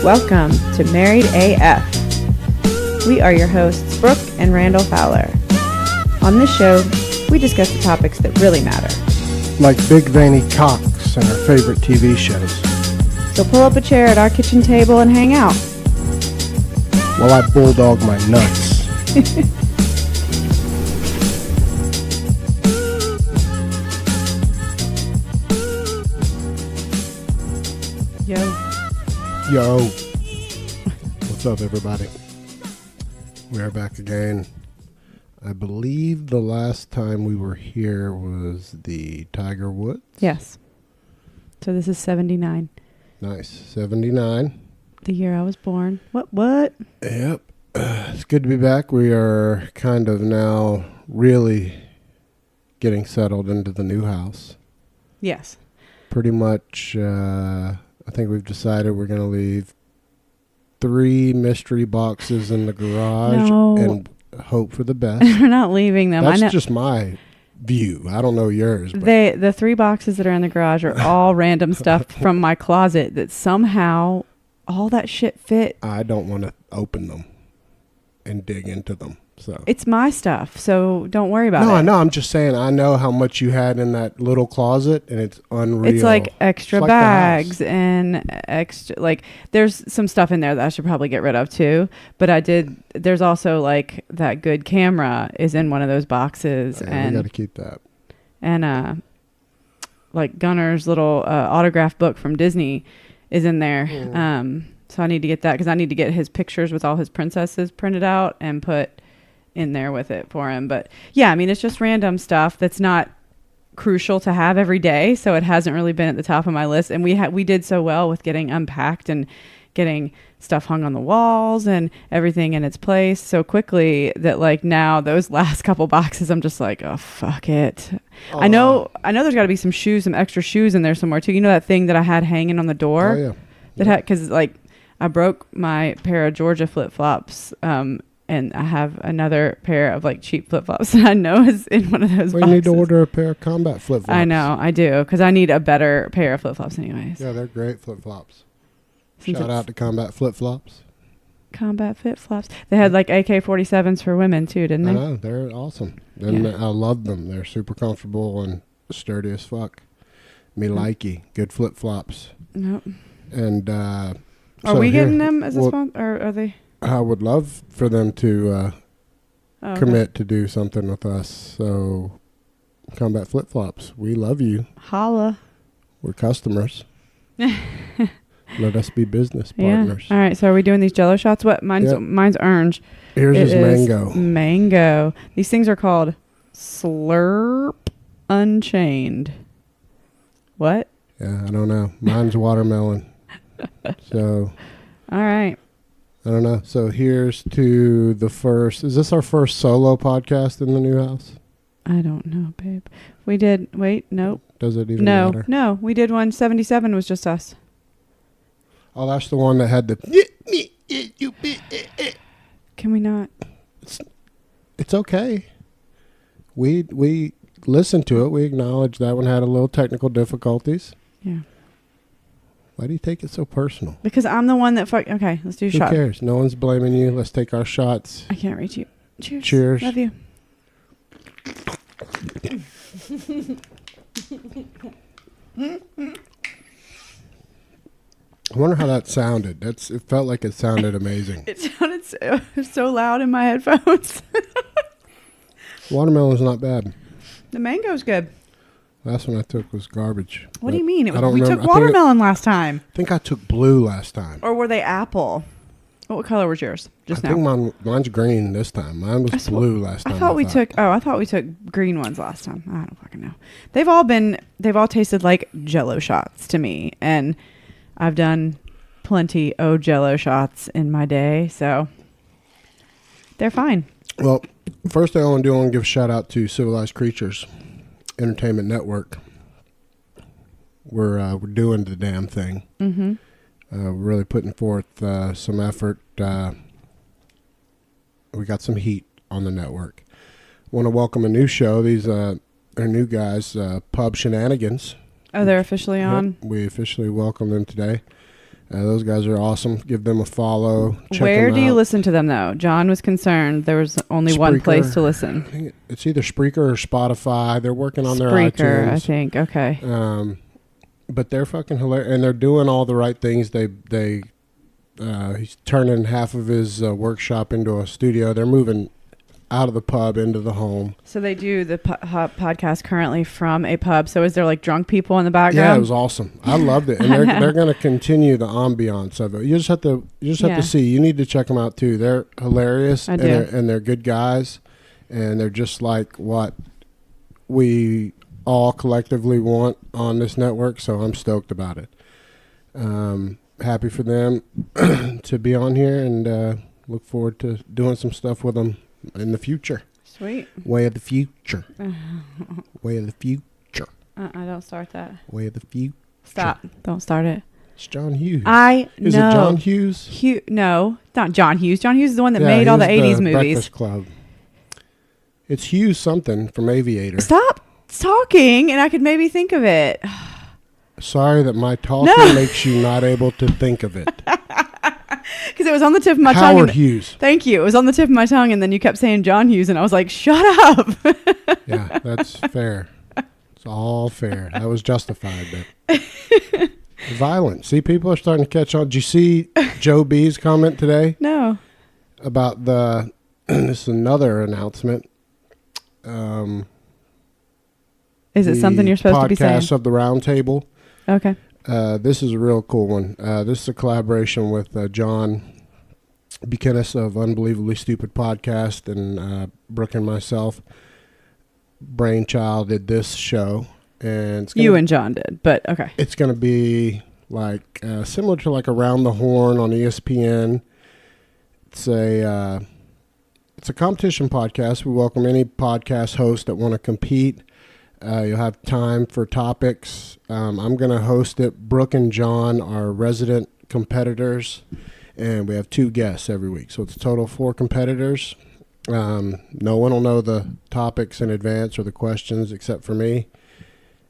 Welcome to Married AF. We are your hosts, Brooke and Randal Fowler. On this show, we discuss the topics that really matter. Like big veiny cocks and our favorite TV shows. So pull up a chair at our kitchen table and hang out. While I bulldog my nuts. Yo. What's up, everybody? We are back again. I believe the last time we were here was the Tiger Woods. Yes. So this is 79. Nice. 79. The year I was born. What? Yep. It's good to be back. We are kind of now really getting settled into the new house. Yes. Pretty much, I think we've decided we're going to leave 3 mystery boxes in the garage and hope for the best. We're not leaving them. That's just my view. I don't know yours. But the 3 boxes that are in the garage are all random stuff from my closet that somehow all that shit fit. I don't want to open them and dig into them. So it's my stuff, so don't worry about it. No, I know. I'm just saying I know how much you had in that little closet, and it's unreal. It's like extra bags and extra, like, there's some stuff in there that I should probably get rid of too. But there's also like that good camera is in one of those boxes. Yeah, and we got to keep that. And like Gunner's little autograph book from Disney is in there. So I need to get that because I need to get his pictures with all his princesses printed out and put in there with it for him. But yeah, I mean, it's just random stuff that's not crucial to have every day, so it hasn't really been at the top of my list. And we did so well with getting unpacked and getting stuff hung on the walls and everything in its place so quickly that, like, now those last couple boxes I'm just like, oh, fuck it. I know there's got to be some extra shoes in there somewhere too. You know that thing that I had hanging on the door? Oh, yeah. Because like I broke my pair of Georgia flip-flops, and I have another pair of like cheap flip-flops that I know is in one of those boxes. You need to order a pair of combat flip-flops. I know, I do, because I need a better pair of flip-flops anyways. Yeah, they're great flip-flops. Shout out to Combat Flip-Flops. Combat flip-flops. They had like AK-47s for women too, didn't they? I know, they're awesome. And I love them. They're super comfortable and sturdy as fuck. Me likey. Good flip-flops. Nope. And are we getting them as a sponsor, or are they? I would love for them to commit to do something with us. So, Combat Flip-Flops, we love you. Holla. We're customers. Let us be business partners. All right, so are we doing these Jell-O shots? What? Mine's orange. Yours is mango. Mango. These things are called Slurp Unchained. What? Yeah, I don't know. Mine's watermelon. So. All right. I don't know. So here's to the first. Is this our first solo podcast in the new house? I don't know, babe. We did. Wait, nope. Does it even matter? No. We did one. 77 was just us. Oh, that's the one that had the. Can we not? It's okay. We listened to it. We acknowledged that one had a little technical difficulties. Yeah. Why do you take it so personal? Because I'm the one that Okay, let's do a shot. Who cares? No one's blaming you. Let's take our shots. I can't reach you. Cheers. Cheers. Love you. I wonder how that sounded. It felt like it sounded amazing. It sounded so loud in my headphones. Watermelon's not bad. The mango's good. Last one I took was garbage. What do you mean? We took watermelon last time. I think I took blue last time. Or were they apple? What color was yours just now? I think mine's green this time. Mine was blue last time. I thought we took green ones last time. I don't fucking know. They've all tasted like Jell-O shots to me, and I've done plenty of Jell-O shots in my day, so they're fine. Well, first thing I want to give a shout out to Civilized Creatures Entertainment Network. We're doing the damn thing. Mm-hmm. We're really putting forth some effort. We got some heat on the network. Want to welcome a new show. These are new guys, Pub Shenanigans. Oh, they're officially on? Yep, we officially welcome them today. Those guys are awesome. Give them a follow. Check Where them do you out. listen to them, though? John was concerned there was only one Spreaker. place to I listen. think it's either Spreaker or Spotify. They're working on their Spreaker, iTunes. I think. Okay. But they're fucking hilarious, and they're doing all the right things. He's turning half of his workshop into a studio. They're moving out of the pub into the home. So they do the podcast currently from a pub. So is there like drunk people in the background? Yeah, it was awesome. I loved it, and they're going to continue the ambiance of it. You just have to see. You need to check them out too. They're hilarious, and they're good guys, and they're just like what we all collectively want on this network. So I'm stoked about it. Happy for them to be on here, and look forward to doing some stuff with them in the future. Sweet. Way of the future. Way of the future. Don't start that. Way of the future. Stop. Don't start it. It's John Hughes. Is it John Hughes? No, not John Hughes. John Hughes is the one that made all the 80s movies. Breakfast Club. It's Hughes something from Aviator. Stop talking, and I could maybe think of it. Sorry that my talking makes you not able to think of it. Because it was on the tip of my tongue. Howard Hughes. Thank you. It was on the tip of my tongue, and then you kept saying John Hughes, and I was like, shut up. Yeah, that's fair. It's all fair. That was justified. But violent. See, people are starting to catch on. Did you see Joe B's comment today? No. About this is another announcement. Is it something you're supposed to be saying? Podcast of the Round Table. Okay. This is a real cool one. This is a collaboration with John Buchanan of Unbelievably Stupid Podcast, and Brooke and myself. Brainchild did this show, and it's you and John did, but okay. It's going to be like similar to like Around the Horn on ESPN. It's a competition podcast. We welcome any podcast host that want to compete. You'll have time for topics. I'm going to host it. Brooke and John are resident competitors, and we have 2 guests every week. So it's a total of 4 competitors. No one will know the topics in advance or the questions except for me.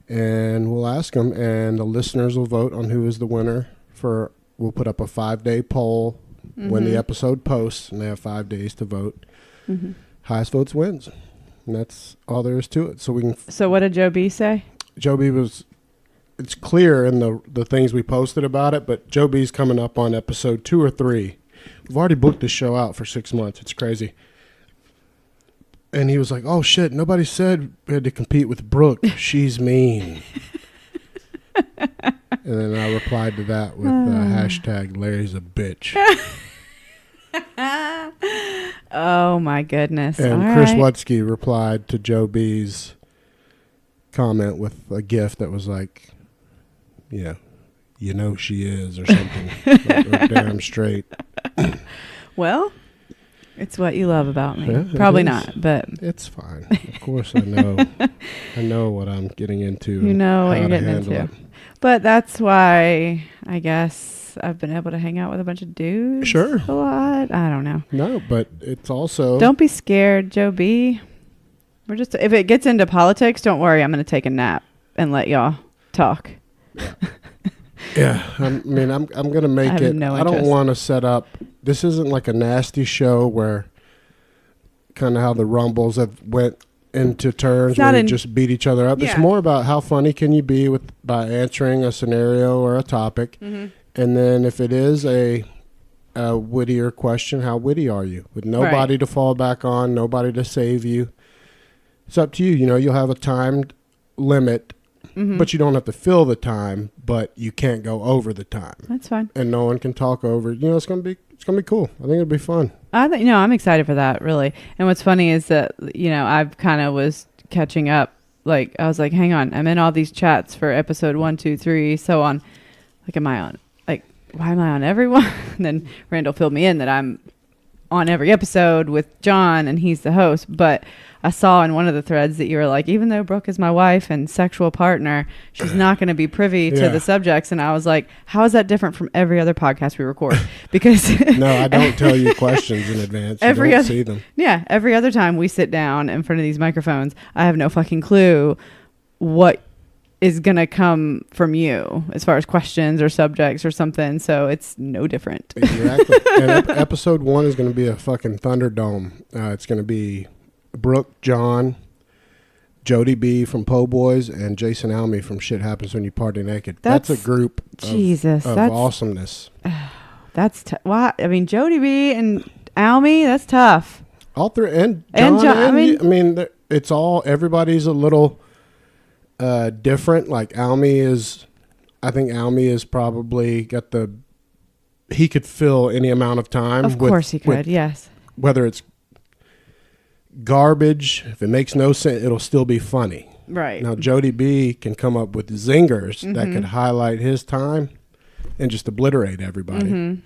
And we'll ask them, and the listeners will vote on who is the winner. We'll put up a 5-day poll when the episode posts, and they have 5 days to vote. Mm-hmm. Highest votes wins. And that's all there is to it. So what did Joe B say? Joe B it's clear in the things we posted about it, but Joe B's coming up on episode 2 or 3. We've already booked this show out for 6 months. It's crazy. And he was like, oh shit, nobody said we had to compete with Brooke. She's mean. And then I replied to that with hashtag Larry's a bitch. Oh my goodness. And all Chris right. Wutsky replied to Joe B's comment with a gif that was like, yeah, you know she is, or something. Like, damn straight. Well, it's what you love about me. Yeah, Probably not, but it's fine. Of course I know. I know what I'm getting into. You know what you're getting into. It. But that's why I guess I've been able to hang out with a bunch of dudes. Sure. A lot. I don't know. No, but it's also... Don't be scared, Joe B. If it gets into politics, don't worry. I'm going to take a nap and let y'all talk. Yeah. I'm going to make it... No I don't want to set up... This isn't like a nasty show where kind of how the Rumbles have went into turns where they just beat each other up. Yeah. It's more about how funny can you be by answering a scenario or a topic. Mm-hmm. And then if it is a wittier question, how witty are you? With nobody to fall back on, nobody to save you. It's up to you. You know, you'll have a timed limit, but you don't have to fill the time, but you can't go over the time. That's fine. And no one can talk over. You know, it's gonna be cool. I think it'll be fun. I'm excited for that, really. And what's funny is that, I've kind of was catching up. Like, I was like, hang on, I'm in all these chats for episode 1, 2, 3, so on. Like, why am I on everyone? And then Randall filled me in that I'm on every episode with John, and he's the host. But I saw in one of the threads that you were like, even though Brooke is my wife and sexual partner, she's not going to be privy to the subjects. And I was like, how is that different from every other podcast we record? Because no, I don't tell you questions in advance. You don't see them. Yeah, every other time we sit down in front of these microphones, I have no fucking clue what is going to come from you as far as questions or subjects or something. So it's no different. Exactly. And episode 1 is going to be a fucking Thunderdome. It's going to be Brooke, John, Jody B from Po Boys, and Jason Almy from Shit Happens When You Party Naked. That's a group of awesomeness. That's why. I mean, Jody B and Almy, that's tough. All three, and John. I mean, it's all, everybody's a little different. Like I think Almy is probably got he could fill any amount of time. Of course he could, yes. Whether it's garbage, if it makes no sense, it'll still be funny. Right. Now, Jody B can come up with zingers that could highlight his time and just obliterate everybody.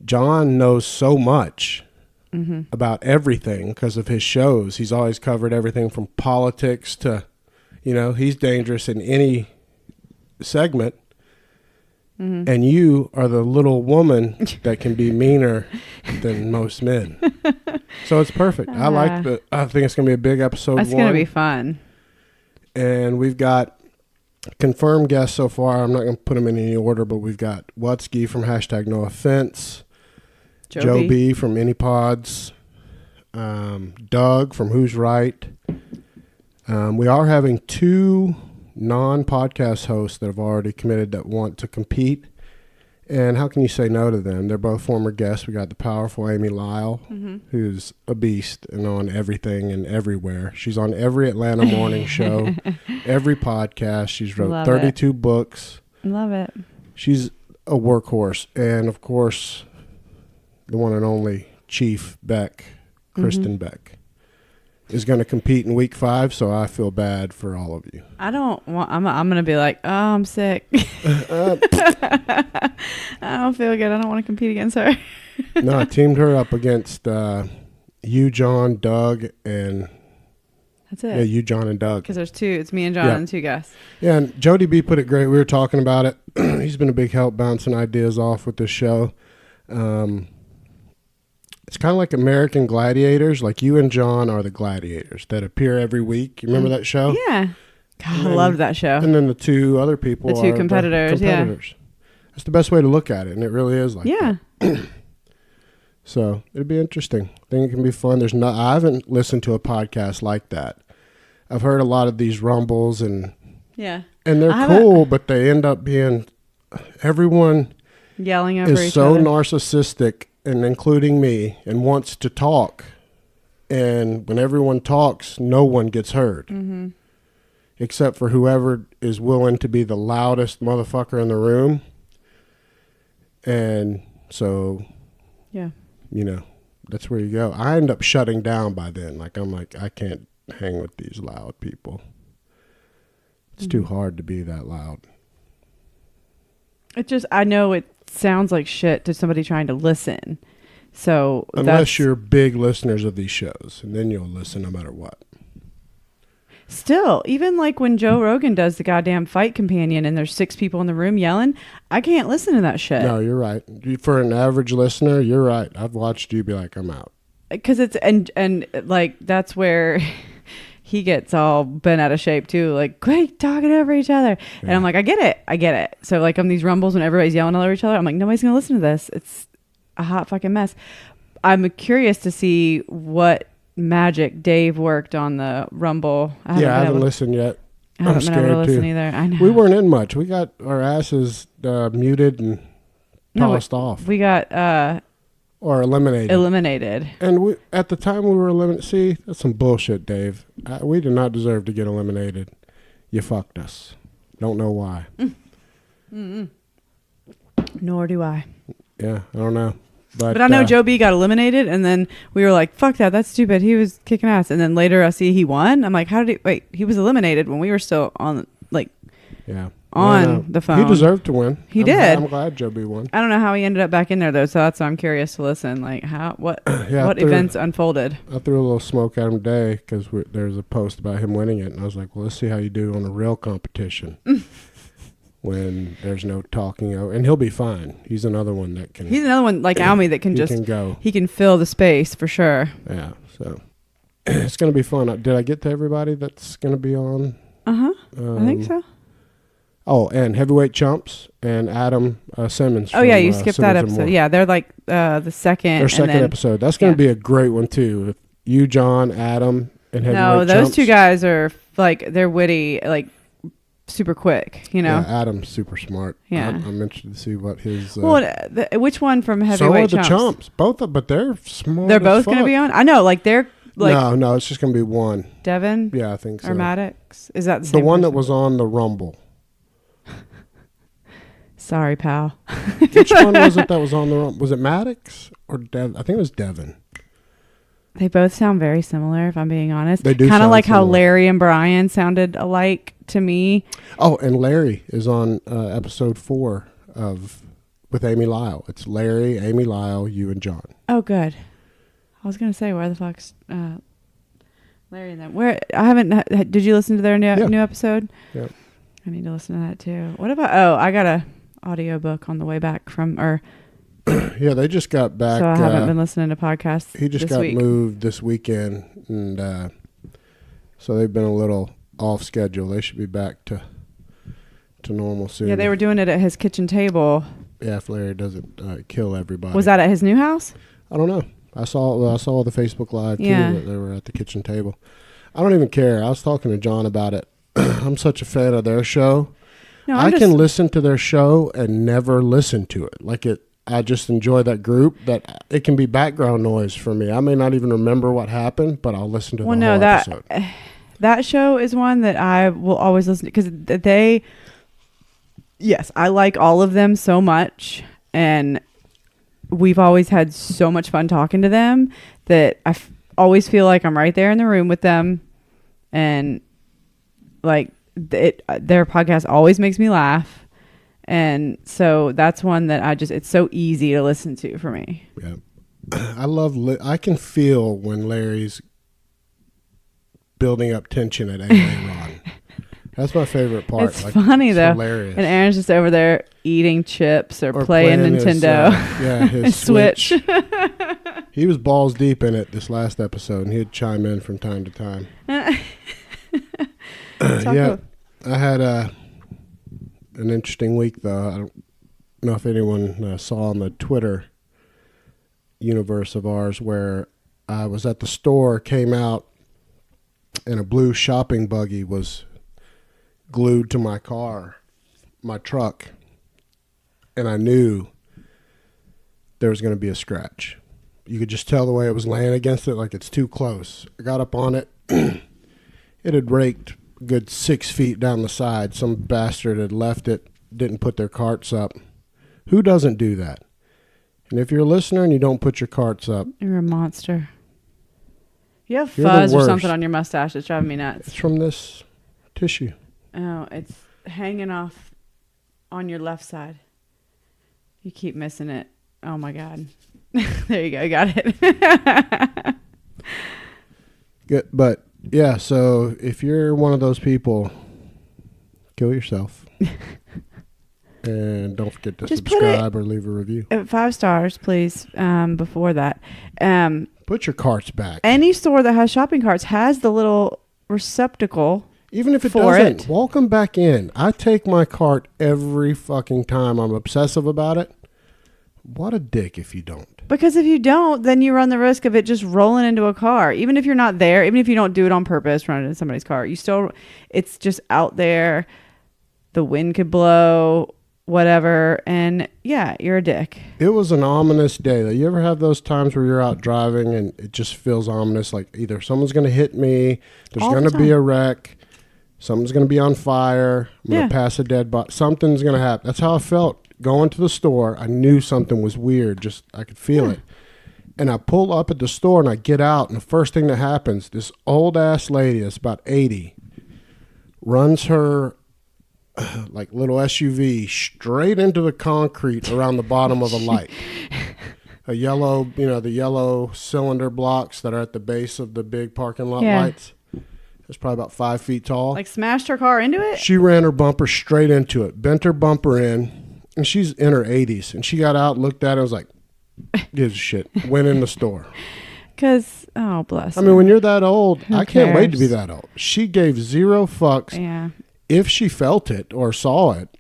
John knows so much about everything because of his shows. He's always covered everything from politics to, he's dangerous in any segment. And you are the little woman that can be meaner than most men. So it's perfect. I think it's going to be a big episode. It's going to be fun. And we've got confirmed guests so far. I'm not going to put them in any order, but we've got Wutsky from #NoOffense, Joe B from AnyPods, Doug from Who's Right. We are having 2 non-podcast hosts that have already committed that want to compete. And how can you say no to them? They're both former guests. We got the powerful Amy Lyle, who's a beast and on everything and everywhere. She's on every Atlanta morning show, every podcast. She's wrote 32 books. Love it. She's a workhorse. And, of course, the one and only Chief Beck, Kristen Beck, is going to compete in week 5, so I feel bad for all of you. I'm going to be like, oh, I'm sick. I don't feel good. I don't want to compete against her. No, I teamed her up against you, John, Doug, and... That's it. Yeah, you, John, and Doug. Because there's 2. It's me and John and 2 guests. Yeah, and Jody B put it great. We were talking about it. He's been a big help bouncing ideas off with this show. It's kind of like American Gladiators. Like you and John are the gladiators that appear every week. You remember that show? Yeah. God, I loved that show. And then the 2 other people are competitors. Yeah. That's the best way to look at it, and it really is like that. So it'd be interesting. I think it can be fun. I haven't listened to a podcast like that. I've heard a lot of these rumbles and they're cool, but they end up being everyone yelling over each other. Is so narcissistic, and including me, and wants to talk. And when everyone talks, no one gets heard. Except for whoever is willing to be the loudest motherfucker in the room. And so, that's where you go. I end up shutting down by then. I'm like, I can't hang with these loud people. It's too hard to be that loud. I know it sounds like shit to somebody trying to listen. So unless you're big listeners of these shows, and then you'll listen no matter what. Still, even like when Joe Rogan does the goddamn Fight Companion and there's 6 people in the room yelling, I can't listen to that shit. No, you're right. For an average listener, you're right. I've watched you be like, I'm out. Because it's, and like, that's where he gets all bent out of shape too. Like, quick, talking over each other. Yeah. And I'm like, I get it. So like on these rumbles when everybody's yelling all over each other, I'm like, nobody's going to listen to this. It's a hot fucking mess. I'm curious to see what magic Dave worked on the rumble. I haven't listened yet. I haven't been able to listen either. I know. We weren't in much. We got our asses muted and tossed off. We got or eliminated. And we, at the time we were eliminated. See, that's some bullshit, Dave. We did not deserve to get eliminated. You fucked us. Don't know why. Nor do I. Yeah, I don't know. But I know Joe B got eliminated, and then we were like, fuck that, that's stupid. He was kicking ass. And then later I see he won. I'm like, he was eliminated when we were still on, the phone. He deserved to win. He did. I'm glad Joe B won. I don't know how he ended up back in there, though, so that's why I'm curious to listen. Like, what events unfolded? I threw a little smoke at him today because there's a post about him winning it, and I was like, well, let's see how you do on a real competition. When there's no talking over, and he'll be fine. He's another one that can. He's another one like Almy that can He can fill the space for sure. Yeah, so it's gonna be fun. Did I get to everybody that's gonna be on? I think so. Oh, and Heavyweight Chumps and Adam Simmons. Oh, yeah, you skipped that episode. Yeah, they're like the second. Their second episode. That's going to be a great one, too. If you, John, Adam, and Heavyweight Chumps. No, those two guys are, like, they're witty, like, super quick, you know? Yeah, Adam's super smart. Yeah. I'm interested to see what his... which one from Heavyweight Chumps? So are the Chumps. Both, but they're smart. They're both going to be on? I know, like, they're... Like, no, it's just going to be one. Devin? Yeah, I think so. Or Maddox? Is that the same The one person? that was on the Rumble. Sorry, pal. Which one was it that was on the Rumble? Was it Maddox or Devin? I think it was Devin. They both sound very similar, if I'm being honest. They do kind of like similar. how Larry and Brian sounded alike to me. Oh, and Larry is on episode 4 with Amy Lyle. It's Larry, Amy Lyle, you, and John. Oh, good. I was gonna say, where the fuck's Larry and them? Where I haven't. Did you listen to their new episode? Yeah. I need to listen to that too. What about? Oh, I got a audiobook on the way back from. Yeah, they just got back. So I haven't been listening to podcasts. He just got moved this weekend, and so they've been a little off schedule. They should be back to normal soon. Yeah, they were doing it at his kitchen table. Yeah, if Larry doesn't kill everybody. Was that at his new house? I don't know. I saw the Facebook Live too. That they were at the kitchen table. I don't even care. I was talking to John about it. I'm such a fan of their show. No, I can listen to their show and never listen to it. Like I just enjoy that group. That it can be background noise for me. I may not even remember what happened, but I'll listen to the whole episode. That show is one that I will always listen to because yes, I like all of them so much, and we've always had so much fun talking to them that I always feel like I'm right there in the room with them, and like their podcast always makes me laugh, and so that's one that it's so easy to listen to for me. Yeah, I can feel when Larry's building up tension at Ron. That's my favorite part. It's funny though. Hilarious. And Aaron's just over there eating chips or playing Nintendo. His Switch. He was balls deep in it this last episode, and he'd chime in from time to time. I had an interesting week though. I don't know if anyone saw on the Twitter universe of ours where I was at the store, came out, and a blue shopping buggy was glued to my truck, and I knew there was going to be a scratch. You could just tell the way it was laying against it, like it's too close. I got up on it. It had raked a good 6 feet down the side. Some bastard had left it, didn't put their carts up. Who doesn't do that? And if you're a listener and you don't put your carts up, you're a monster. You have fuzz or something on your mustache that's driving me nuts. It's from this tissue. Oh, it's hanging off on your left side. You keep missing it. Oh, my God. There you go. You got it. Good, but, yeah, so if you're one of those people, kill yourself. And don't forget to subscribe or leave a review. 5 stars, please, before that. Put your carts back. Any store that has shopping carts has the little receptacle. Even if it doesn't, walk them back in. I take my cart every fucking time. I'm obsessive about it. What a dick if you don't. Because if you don't, then you run the risk of it just rolling into a car. Even if you're not there, even if you don't do it on purpose, run into somebody's car, it's just out there. The wind could blow, whatever. And yeah, you're a dick. It was an ominous day. You ever have those times where you're out driving and it just feels ominous? Like either someone's going to hit me, there's going to be a wreck, something's going to be on fire, I'm going to pass a dead body, something's going to happen. That's how I felt. Going to the store, I knew something was weird. Just I could feel it. And I pull up at the store and I get out, and the first thing that happens, this old ass lady that's about 80 runs her like little SUV straight into the concrete around the bottom of a light. A yellow, the yellow cylinder blocks that are at the base of the big parking lot lights. It's probably about 5 feet tall. Like smashed her car into it? She ran her bumper straight into it, bent her bumper in. And she's in her 80s. And she got out, looked at it, and was like, gives a shit. Went in the store. Because, oh, bless her. I mean, when you're that old, Who I can't wait to cares? be that old. She gave 0 fucks. Yeah. if she felt it or saw it,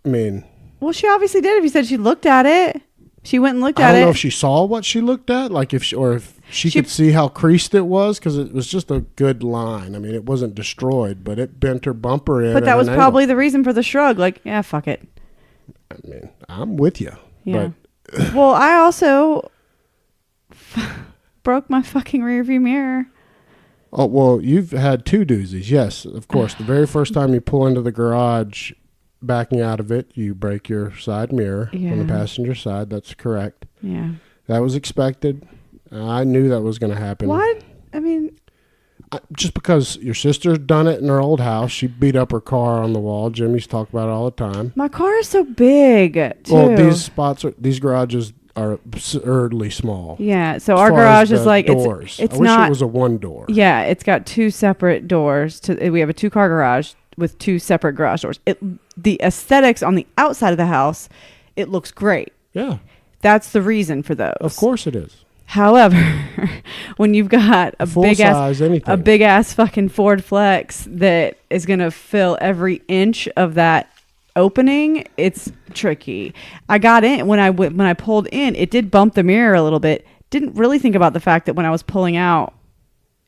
I mean... Well, she obviously did. If you said she looked at it, she went and looked at it. I don't know if she saw what she looked at, like if she could see how creased it was, because it was just a good line. I mean, it wasn't destroyed, but it bent her bumper in. But that was probably the reason for the shrug. Like, yeah, fuck it. I mean, I'm with you. Yeah. But well, I also broke my fucking rearview mirror. Oh, well, you've had 2 doozies. Yes, of course. The very first time you pull into the garage, backing out of it, you break your side mirror on the passenger side. That's correct. Yeah. That was expected. I knew that was going to happen. What? I mean... just because your sister's done it in her old house. She beat up her car on the wall. Jimmy's talked about it all the time. My car is so big, too. Well, these garages are absurdly small. Yeah, so our garage is like... doors. It's I wish not, it was a 1 door. Yeah, it's got 2 separate doors. We have a 2-car garage with 2 separate garage doors. The aesthetics on the outside of the house, it looks great. Yeah. That's the reason for those. Of course it is. However, when you've got a big ass fucking Ford Flex that is going to fill every inch of that opening, it's tricky. I got in when I pulled in, it did bump the mirror a little bit. Didn't really think about the fact that when I was pulling out,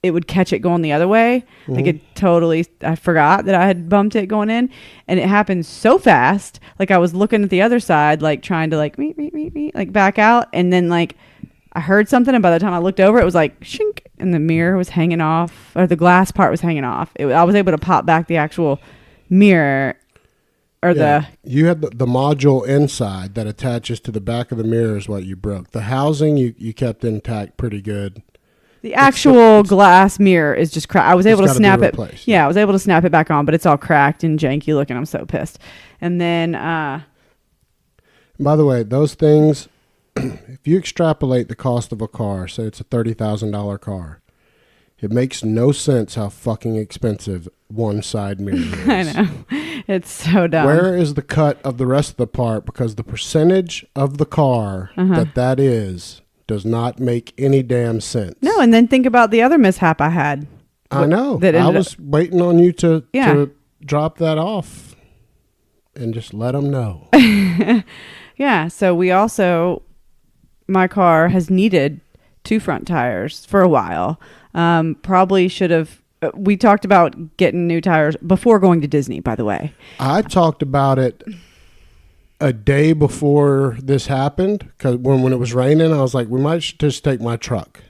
it would catch it going the other way. Mm-hmm. I forgot that I had bumped it going in, and it happened so fast. Like I was looking at the other side, like trying to like like back out, and then like I heard something, and by the time I looked over, it was like shink, and the mirror was hanging off, or the glass part was hanging off. I was able to pop back the actual mirror, you had the module inside that attaches to the back of the mirror is what you broke. The housing you kept intact pretty good. The actual glass mirror is just cracked. I was able to snap it. Yeah, I was able to snap it back on, but it's all cracked and janky looking. I'm so pissed. And then, by the way, those things, if you extrapolate the cost of a car, say it's a $30,000 car, it makes no sense how fucking expensive one side mirror is. I know. It's so dumb. Where is the cut of the rest of the part? Because the percentage of the car that is does not make any damn sense. No, and then think about the other mishap I had. I know. I was waiting on you to drop that off and just let them know. Yeah, so my car has needed 2 front tires for a while. Probably should have... we talked about getting new tires before going to Disney, by the way. I talked about it a day before this happened, because when it was raining, I was like, we might just take my truck.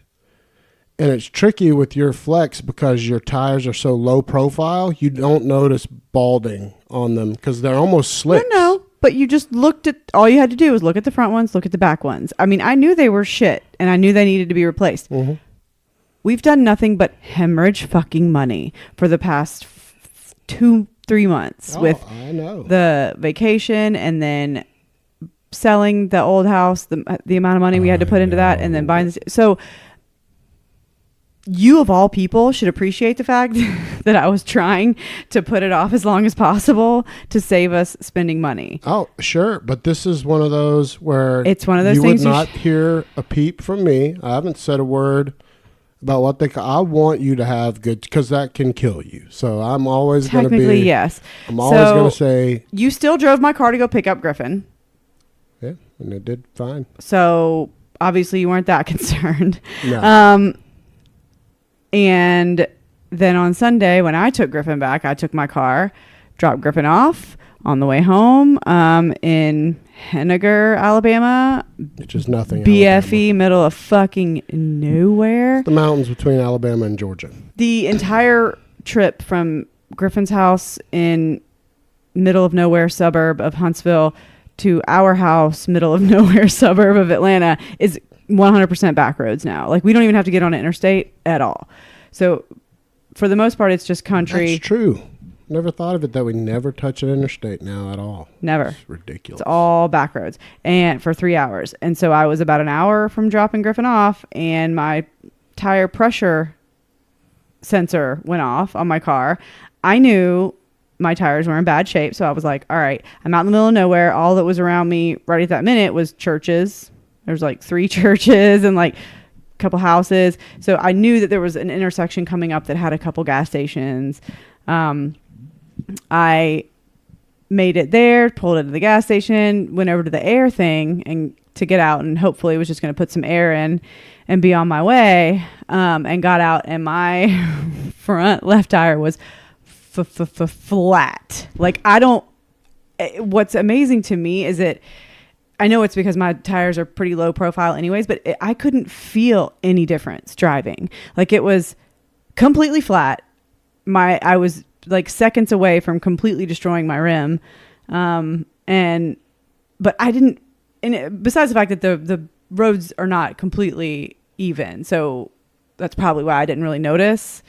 And it's tricky with your Flex because your tires are so low profile, you don't notice balding on them because they're almost slicks. No, but you just looked at, all you had to do was look at the front ones, look at the back ones. I mean, I knew they were shit and I knew they needed to be replaced. Mm-hmm. We've done nothing but hemorrhage fucking money for the past 2-3 months with the vacation and then selling the old house, the amount of money we had to put into that, and then buying this. So you of all people should appreciate the fact that I was trying to put it off as long as possible to save us spending money. Oh, sure. But this is one of those where it's one of those you things would not hear a peep from me. I haven't said a word about what I want you to have good, because that can kill you. So I'm always going to be... Technically, yes. I'm always going to say... You still drove my car to go pick up Griffin. Yeah, and it did fine. So obviously you weren't that concerned. No. And then on Sunday, when I took Griffin back, I took my car, dropped Griffin off on the way home in Henniger, Alabama. Which is nothing. BFE, Alabama. middle of fucking nowhere. The mountains between Alabama and Georgia. The entire trip from Griffin's house in middle of nowhere suburb of Huntsville to our house, middle of nowhere suburb of Atlanta, is 100% back roads now. Like, we don't even have to get on an interstate at all. So for the most part, it's just country. That's true. Never thought of it that we never touch an interstate now at all. Never. It's ridiculous. It's all back roads, and for 3 hours. And so I was about an hour from dropping Griffin off, and my tire pressure sensor went off on my car. I knew my tires were in bad shape, so I was like, all right, I'm out in the middle of nowhere. All that was around me right at that minute was churches. There's like 3 churches and like a couple houses. So I knew that there was an intersection coming up that had a couple gas stations. I made it there, pulled into the gas station, went over to the air thing and to get out, and hopefully was just going to put some air in and be on my way, and got out, and my front left tire was flat. Like, what's amazing to me is that I know it's because my tires are pretty low profile anyways, but I couldn't feel any difference driving. Like, it was completely flat. I was like seconds away from completely destroying my rim. But I didn't, besides the fact that the roads are not completely even. So that's probably why I didn't really notice.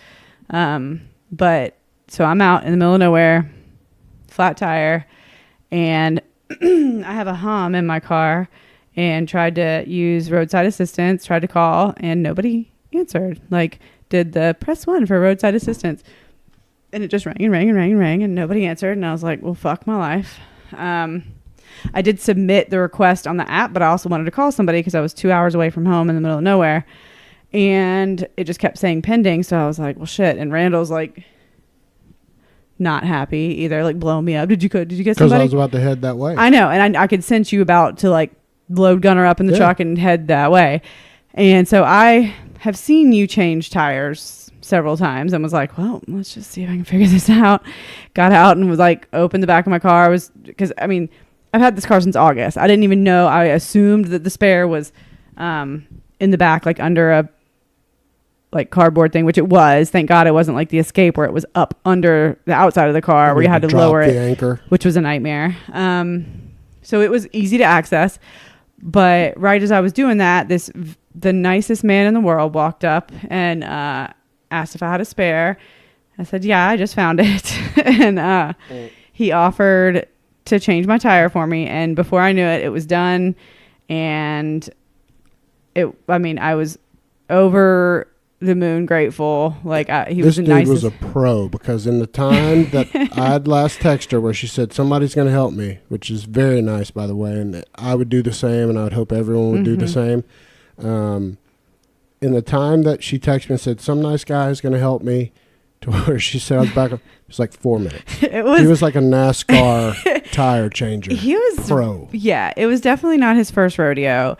But so I'm out in the middle of nowhere, flat tire, and I have a hum in my car, and tried to use roadside assistance, tried to call, and nobody answered. Like, did the press 1 for roadside assistance, and it just rang and rang and rang and rang, and nobody answered. And I was like, well, fuck my life. I did submit the request on the app, but I also wanted to call somebody because I was 2 hours away from home in the middle of nowhere, and it just kept saying pending. So I was like, well, shit. And Randall's like not happy either, like blowing me up. Did you get somebody? Because I was about to head that way. I know, and I could sense you about to like load Gunner up in the truck and head that way. And so I have seen you change tires several times and was like, well, let's just see if I can figure this out. Got out and was like, opened the back of my car. Because I mean, I've had this car since August. I didn't even know. I assumed that the spare was in the back, like under a like cardboard thing, which it was. Thank God it wasn't like the Escape where it was up under the outside of the car where you had to lower it, anchor, which was a nightmare. So it was easy to access. But right as I was doing that, the nicest man in the world walked up and asked if I had a spare. I said, yeah, I just found it. And he offered to change my tire for me. And before I knew it, it was done. And I was over the moon grateful. Like, he was the nicest. This dude was a pro, because in the time that I'd last texted her where she said somebody's going to help me, which is very nice, by the way, and I would do the same, and I would hope everyone would do the same. In the time that she texted me and said some nice guy is going to help me, to where she said I was back, it was like 4 minutes. He was like a NASCAR tire changer. He was pro. Yeah, it was definitely not his first rodeo.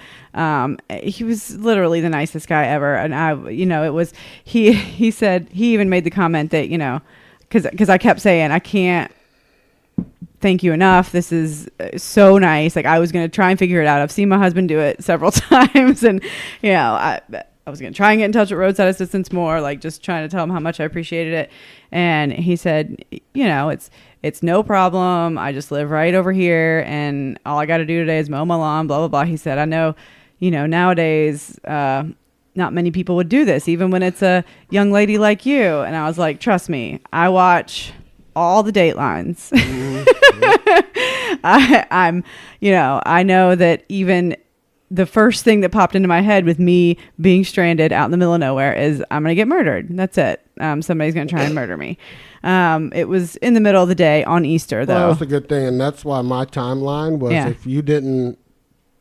He was literally the nicest guy ever. And it was, he said, he even made the comment that, cause I kept saying, I can't thank you enough. This is so nice. Like, I was going to try and figure it out. I've seen my husband do it several times, and, I was going to try and get in touch with roadside assistance more, like just trying to tell him how much I appreciated it. And he said, it's no problem. I just live right over here, and all I got to do today is mow my lawn, blah, blah, blah. He said, I know, nowadays, not many people would do this, even when it's a young lady like you. And I was like, trust me, I watch all the Datelines. I know that even the first thing that popped into my head with me being stranded out in the middle of nowhere is I'm going to get murdered. That's it. Somebody's going to try and murder me. It was in the middle of the day on Easter, though. Well, that was a good thing. And that's why my timeline was, if you didn't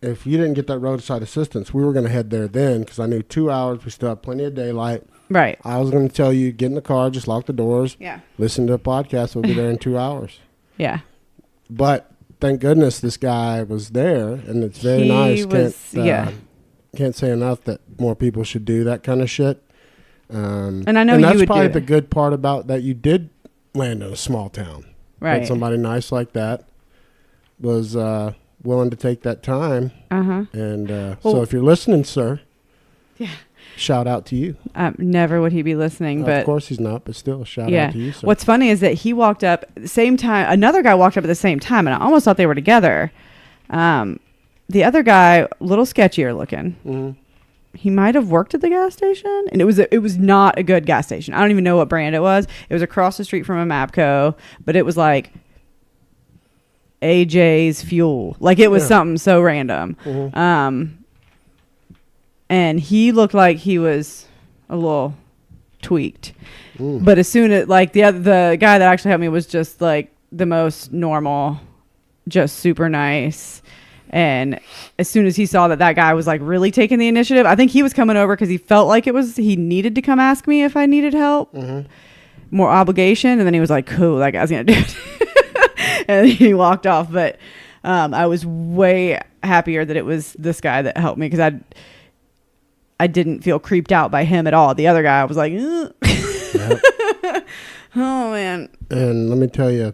get that roadside assistance, we were going to head there then, because I knew 2 hours, we still have plenty of daylight. Right. I was going to tell you, get in the car, just lock the doors. Yeah. Listen to a podcast. We'll be there in 2 hours. Yeah. But thank goodness this guy was there, and it's very nice. Can't say enough that more people should do that kind of shit. And I know and that's probably the good part about that. You did land in a small town. Right. That somebody nice like that was willing to take that time. And so if you're listening, sir. Yeah. Shout out to you. Never would he be listening, but of course he's not. But still, shout out to you, sir. What's funny is that he walked up at the same time. Another guy walked up at the same time, and I almost thought they were together. The other guy, a little sketchier looking. Mm-hmm. He might have worked at the gas station, and it was not a good gas station. I don't even know what brand it was. It was across the street from a Mapco, but it was like AJ's Fuel. Like, it was something so random. Mm-hmm. And he looked like he was a little tweaked. Ooh. But as soon as, like, the guy that actually helped me was just like the most normal, just super nice. And as soon as he saw that guy was like really taking the initiative, I think he was coming over because he felt like he needed to come ask me if I needed help. Mm-hmm. more obligation. And then he was like, cool, that guy's going to do it. And he walked off. But I was way happier that it was this guy that helped me, because I didn't feel creeped out by him at all. The other guy, I was like, yep. Oh, man. And let me tell you,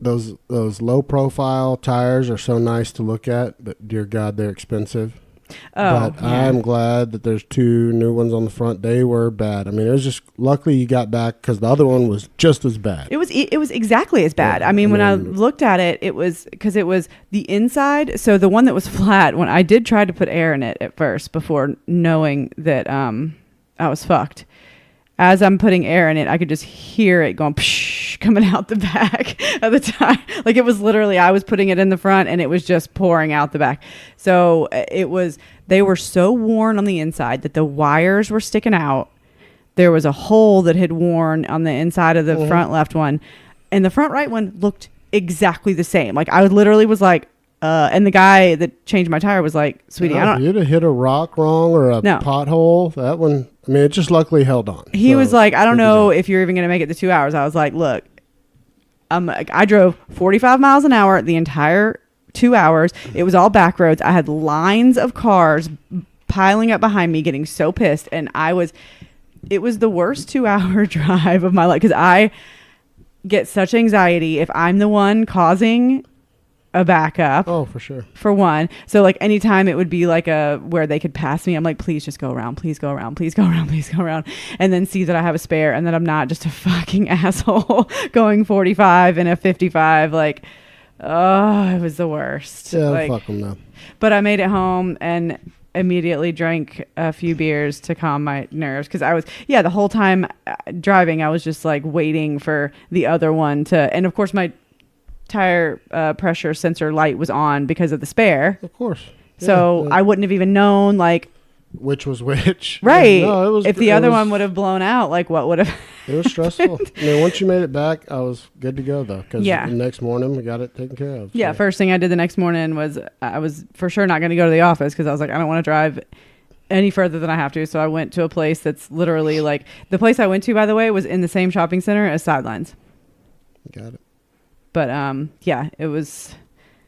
those low profile tires are so nice to look at, but dear God, they're expensive. Oh, but I'm glad that there's 2 new ones on the front. They were bad. I mean, it was just luckily you got back, because the other one was just as bad. It was exactly as bad. Yeah, I mean, when I looked at it, it was because it was the inside. So the one that was flat, when I did try to put air in it at first before knowing that I was fucked. As I'm putting air in it, I could just hear it going psh, coming out the back of the tire. Like, it was literally, I was putting it in the front and it was just pouring out the back. So they were so worn on the inside that the wires were sticking out. There was a hole that had worn on the inside of the front left one. And the front right one looked exactly the same. Like, I literally was like, and the guy that changed my tire was like, sweetie, I don't... You'd have hit a rock wrong or a pothole. That one, I mean, it just luckily held on. He was like, I don't know if you're even going to make it the 2 hours. I was like, look, I drove 45 miles an hour the entire 2 hours. It was all back roads. I had lines of cars piling up behind me, getting so pissed. And it was the worst 2 hour drive of my life, because I get such anxiety if I'm the one causing a backup. Oh, for sure. For one. So like anytime it would be like where they could pass me, I'm like, please just go around, please go around, please go around, please go around. And then see that I have a spare and that I'm not just a fucking asshole going 45 and a 55. Like, oh, it was the worst. Yeah, like, fuck them though. But I made it home and immediately drank a few beers to calm my nerves, because the whole time driving, I was just like waiting for the other one to, and of course my tire pressure sensor light was on because of the spare. Of course. Yeah, so I wouldn't have even known like which was which. Right. No, if the other one would have blown out, like what would have... It was stressful. I mean, once you made it back, I was good to go though. Because the next morning we got it taken care of. So. Yeah. First thing I did the next morning was I was for sure not going to go to the office, because I was like, I don't want to drive any further than I have to. So I went to a place that's literally like, the place I went to, by the way, was in the same shopping center as Sidelines. Got it. But yeah, it was,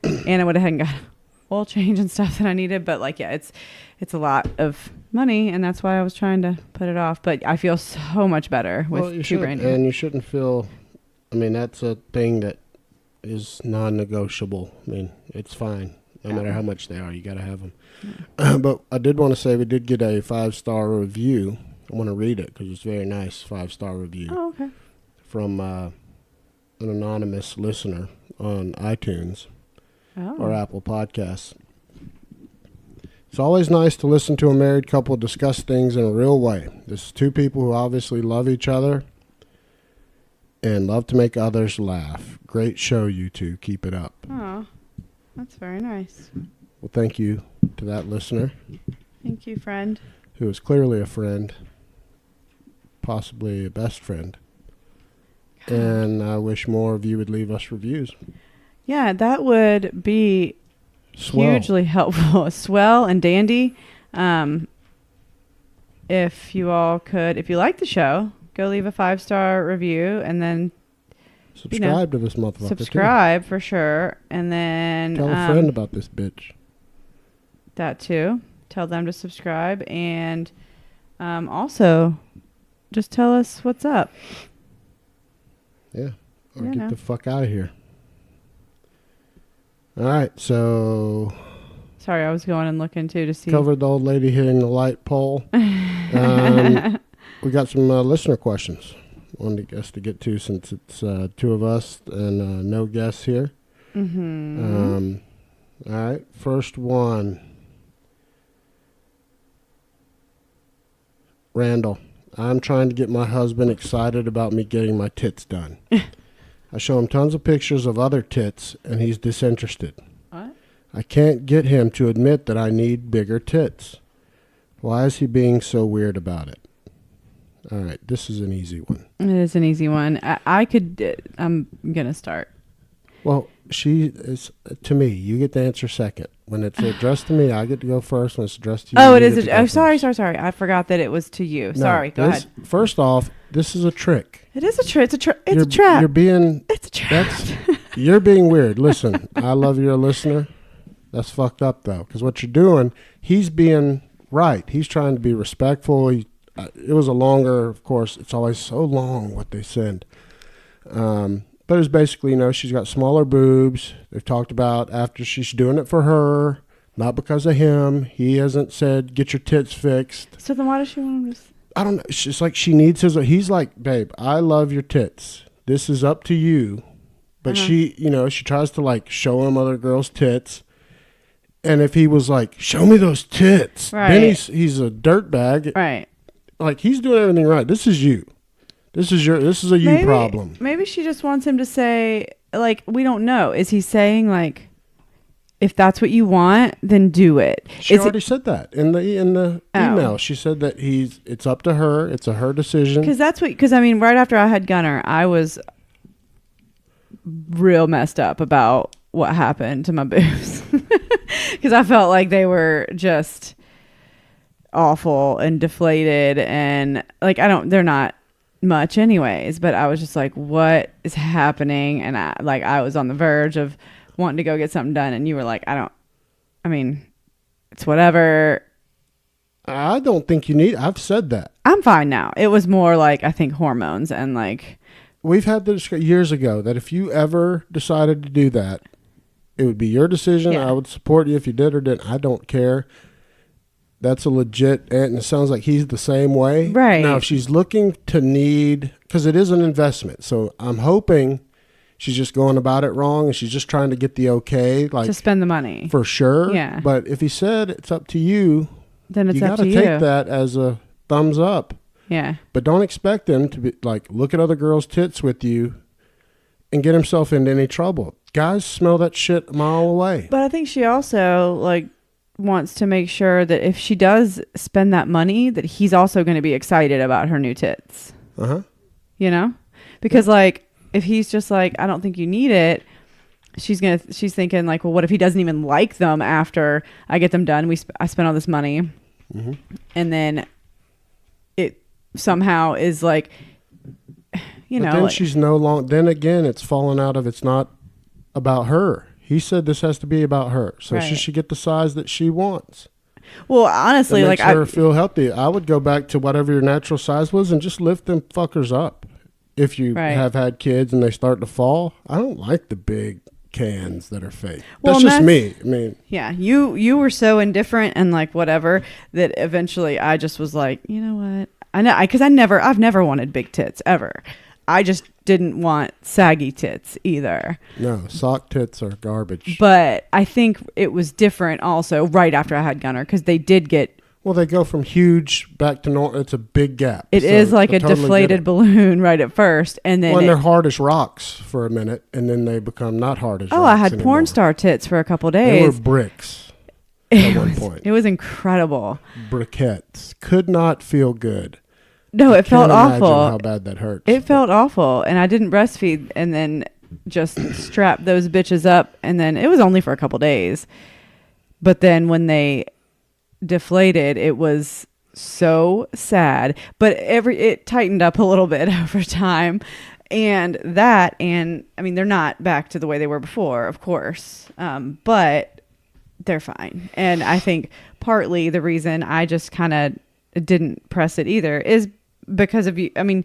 and I went ahead and got oil change and stuff that I needed. But like, yeah, it's a lot of money, and that's why I was trying to put it off. But I feel so much better with 2 grand. And you shouldn't feel. I mean, that's a thing that is non-negotiable. I mean, it's fine, no matter how much they are. You got to have them. Yeah. But I did want to say we did get a 5-star review. I want to read it because it's very nice. 5-star review. Oh, okay. From an anonymous listener on iTunes or Apple Podcasts. It's always nice to listen to a married couple discuss things in a real way. This is 2 people who obviously love each other and love to make others laugh. Great show, you two. Keep it up. Oh, that's very nice. Well, thank you to that listener. Thank you, friend. Who is clearly a friend, possibly a best friend. And I wish more of you would leave us reviews. Yeah, that would be hugely helpful. Swell and dandy. If you all could, if you like the show, go leave a 5-star review, and then subscribe to this motherfucker. Subscribe too. For sure. And then tell a friend about this bitch. That too. Tell them to subscribe, and also just tell us what's up. Yeah. Or get the fuck out of here. All right, so... Sorry, I was going and looking, too, to see... Covered the old lady hitting the light pole. We got some listener questions. Wanted us to get to, since it's 2 of us and no guests here. Mm-hmm. All right, first one. Randall. I'm trying to get my husband excited about me getting my tits done. I show him tons of pictures of other tits, and he's disinterested. What? I can't get him to admit that I need bigger tits. Why is he being so weird about it? All right, this is an easy one. It is an easy one. I'm going to start. Well, she is to me. You get to answer second. When it's addressed to me, I get to go first. When it's addressed to you, oh, it you is. get to go Sorry. first. I forgot that it was to you. No, Sorry. Go ahead. First off, this is a trick. It is a trick. It's a trap. You're being. It's a trap. You're being weird. Listen, I love you're a listener. That's fucked up though, because what you're doing, he's being right. He's trying to be respectful. It was a longer, of course. It's always so long what they send. But it's basically, she's got smaller boobs. They've talked about after she's doing it for her, not because of him. He hasn't said, get your tits fixed. So then why does she want to? I don't know. It's just like she needs his. He's like, babe, I love your tits. This is up to you. But she tries to like show him other girls' tits. And if he was like, show me those tits, right. Then he's a dirtbag. Right. Like he's doing everything right. This is you. This is a you problem. Maybe she just wants him to say, like, we don't know. Is he saying like, if that's what you want, then do it? She already said that in the email. She said that it's up to her. It's her decision. Because I mean, right after I had Gunner, I was real messed up about what happened to my boobs. Because I felt like they were just awful and deflated, and like they're not much anyways, but I was just like, what is happening? And I was on the verge of wanting to go get something done, and you were like, it's whatever. I don't think you need. I've said that. I'm fine now. It was more like, I think, hormones, and like we've had this years ago that if you ever decided to do that, it would be your decision. Yeah. I would support you if you did or didn't. I don't care. That's a legit, and it sounds like he's the same way. Right. Now, if she's looking to need, because it is an investment, so I'm hoping she's just going about it wrong, and she's just trying to get the okay. Like, to spend the money. For sure. Yeah. But if he said it's up to you, then it's up to you. You got to take that as a thumbs up. Yeah. But don't expect him to be like, look at other girls' tits with you and get himself into any trouble. Guys smell that shit a mile away. But I think she also like wants to make sure that if she does spend that money, that he's also going to be excited about her new tits. Because like if he's just like, I don't think you need it, she's thinking like, well, what if he doesn't even like them after I get them done? I spent all this money, and then it somehow is like, but then like, she's no longer. Then again, it's fallen out of. It's not about her. He said this has to be about her, so she should get the size that she wants. Well, honestly, that makes her feel healthy. I would go back to whatever your natural size was and just lift them fuckers up. If you have had kids and they start to fall, I don't like the big cans that are fake. That's just me. I mean, yeah, you were so indifferent and like whatever that eventually I just was like, you know what? I know, because I've never wanted big tits ever. I just didn't want saggy tits either. No, sock tits are garbage. But I think it was different also right after I had Gunner, because they did get... Well, they go from huge back to normal. It's a big gap. It is like a deflated balloon right at first. And then they're hard as rocks for a minute, and then they become not hard as rocks I had anymore. Porn star tits for a couple days. They were bricks at one point. It was incredible. Briquettes. Could not feel good. No, it felt awful. How bad that hurts. It felt awful, and I didn't breastfeed, and then just strapped those bitches up, and then it was only for a couple days. But then when they deflated, it was so sad. But it tightened up a little bit over time, and I mean, they're not back to the way they were before, of course, but they're fine. And I think partly the reason I just kind of didn't press it either is because of you. I mean,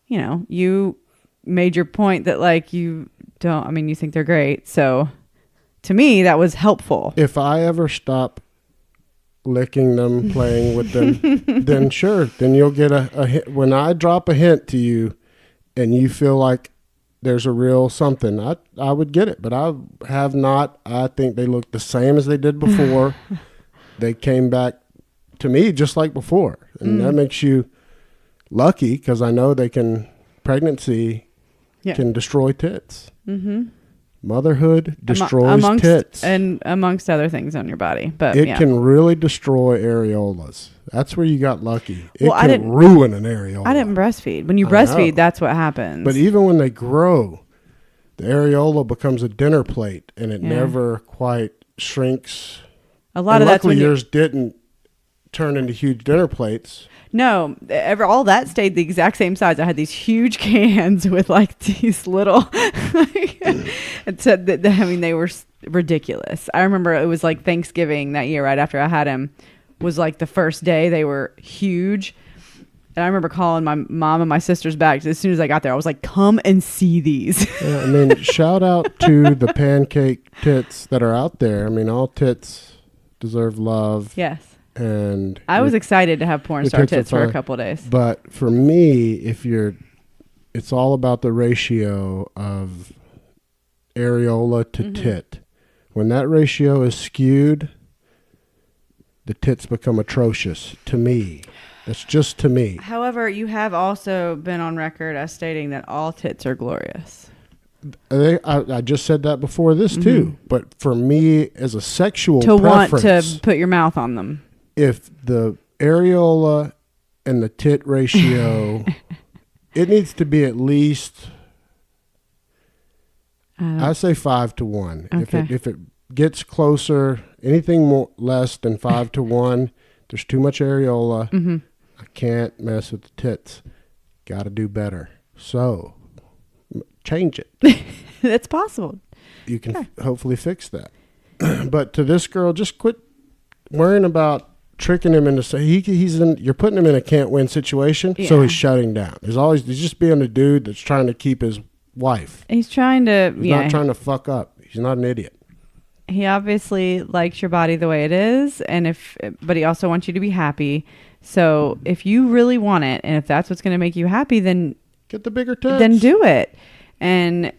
you made your point that like you think they're great. So to me, that was helpful. If I ever stop licking them, playing with them, then sure, then you'll get a hint. When I drop a hint to you and you feel like there's a real something, I would get it, but I have not. I think they look the same as they did before. They came back to me just like before, and that makes you lucky, because I know pregnancy can destroy tits. Motherhood destroys tits, and amongst other things on your body. But it can really destroy areolas. That's where you got lucky. It can ruin an areola. I didn't breastfeed. When you breastfeed, that's what happens. But even when they grow, the areola becomes a dinner plate, and it never quite shrinks. A lot of that's luckily yours didn't turn into huge dinner plates. No, all that stayed the exact same size. I had these huge cans with like these little. It said that they were ridiculous. I remember it was like Thanksgiving that year, right after I had him, was like the first day. They were huge, and I remember calling my mom and my sisters back as soon as I got there. I was like, "Come and see these." Yeah, I mean, shout out to the pancake tits that are out there. I mean, all tits deserve love. Yes. And I was excited to have porn star tits for a couple of days. But for me, it's all about the ratio of areola to tit. When that ratio is skewed, the tits become atrocious to me. That's just to me. However, you have also been on record as stating that all tits are glorious. I just said that before this too. But for me, as a sexual preference, want to put your mouth on them. If the areola and the tit ratio, it needs to be at least, I say 5-1. Okay. If it gets closer, anything less than 5-1, there's too much areola. I can't mess with the tits. Got to do better. So change it. It's possible. You can hopefully fix that. But to this girl, just quit worrying about tricking him into you're putting him in a can't win situation, so he's shutting down. He's just being a dude that's trying to keep his wife. He's not trying to fuck up. He's not an idiot. He obviously likes your body the way it is, but he also wants you to be happy. So if you really want it, and if that's what's going to make you happy, then get the bigger tits. Then do it. And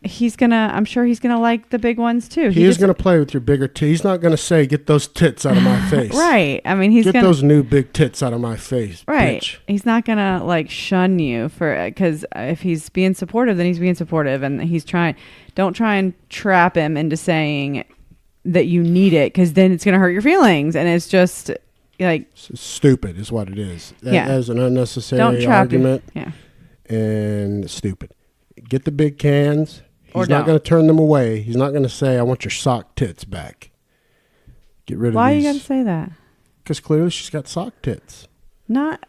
I'm sure he's gonna like the big ones too. He's gonna play with your bigger tits. He's not gonna say, "Get those tits out of my face." Right. I mean, get those new big tits out of my face. Right. Bitch. He's not gonna like shun you because if he's being supportive, then he's being supportive, and don't try and trap him into saying that you need it, because then it's gonna hurt your feelings, and it's just like stupid is what it is. Yeah. As an unnecessary argument. Yeah. And stupid. Get the big cans. He's not going to turn them away. He's not going to say, "I want your sock tits back." Get rid of these. Why you got to say that? Because clearly she's got sock tits. I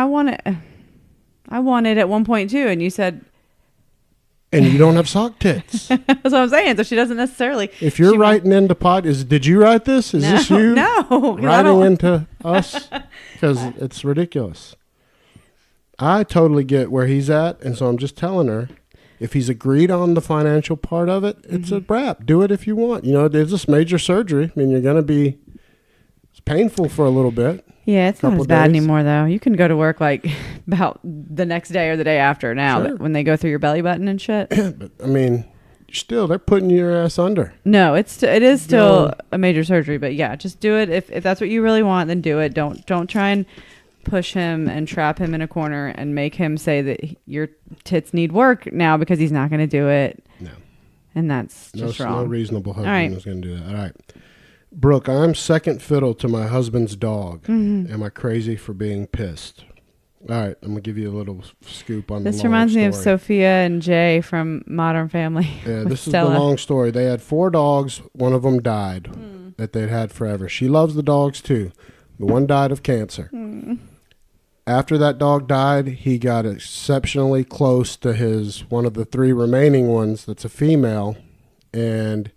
want it at one point too, and you said. And you don't have sock tits. That's what I'm saying. So she doesn't necessarily. If you're writing into did you write this? Is this you? No. Writing into us? Because it's ridiculous. I totally get where he's at, and so I'm just telling her, if he's agreed on the financial part of it, it's a wrap. Do it if you want. There's this major surgery. I mean, it's painful for a little bit. Yeah, it's not as bad anymore, though. You can go to work like about the next day or the day after now, sure. When they go through your belly button and shit. But, I mean, they're putting your ass under. No, it is still a major surgery, but yeah, just do it. If that's what you really want, then do it. Don't try and push him and trap him in a corner and make him say that your tits need work now, because he's not going to do it. No. And that's just wrong. No reasonable husband is going to do that. All right. Brooke, I'm second fiddle to my husband's dog. Am I crazy for being pissed? All right. I'm going to give you a little scoop on this reminds me of Sophia and Jay from Modern Family. Yeah, this is the long story. They had 4 dogs. One of them died that they'd had forever. She loves the dogs too. The one died of cancer. After that dog died, he got exceptionally close to one of the 3 remaining ones that's a female, and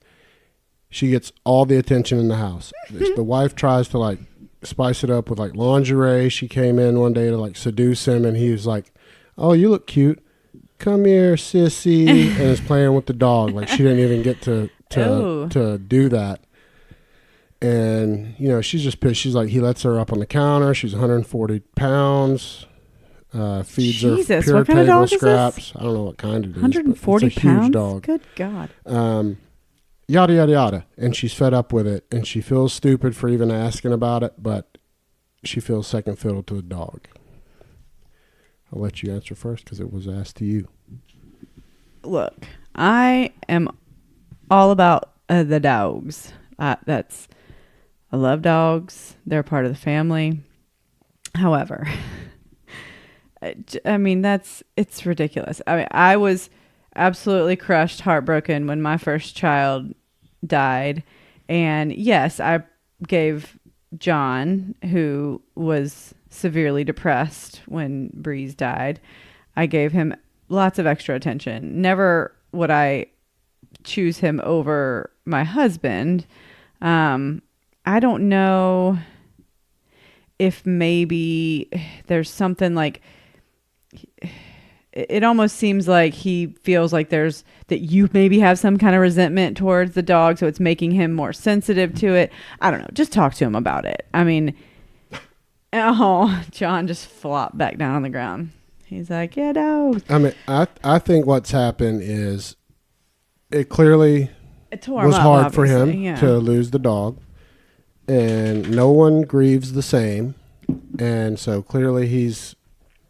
she gets all the attention in the house. The wife tries to spice it up with lingerie. She came in one day to seduce him, and he was like, "Oh, you look cute. Come here, sissy," and is playing with the dog. She didn't even get to do that. And, she's just pissed. She's like, he lets her up on the counter. She's 140 pounds. Feeds her pure table scraps. I don't know what kind it is. 140 it's a pounds? huge dog. Good God. Yada, yada, yada. And she's fed up with it. And she feels stupid for even asking about it. But she feels second fiddle to the dog. I'll let you answer first because it was asked to you. Look, I am all about the dogs. I love dogs. They're part of the family. However, I mean, it's ridiculous. I mean, absolutely crushed, heartbroken when my first child died. And yes, I gave John, who was severely depressed when Breeze died, I gave him lots of extra attention. Never would I choose him over my husband. I don't know if maybe there's something like, it almost seems like he feels like that you maybe have some kind of resentment towards the dog, so it's making him more sensitive to it. I don't know. Just talk to him about it. I mean, John just flopped back down on the ground. He's like, yeah, no. I mean, I think what's happened is it clearly was hard for him to lose the dog, and no one grieves the same, and so clearly he's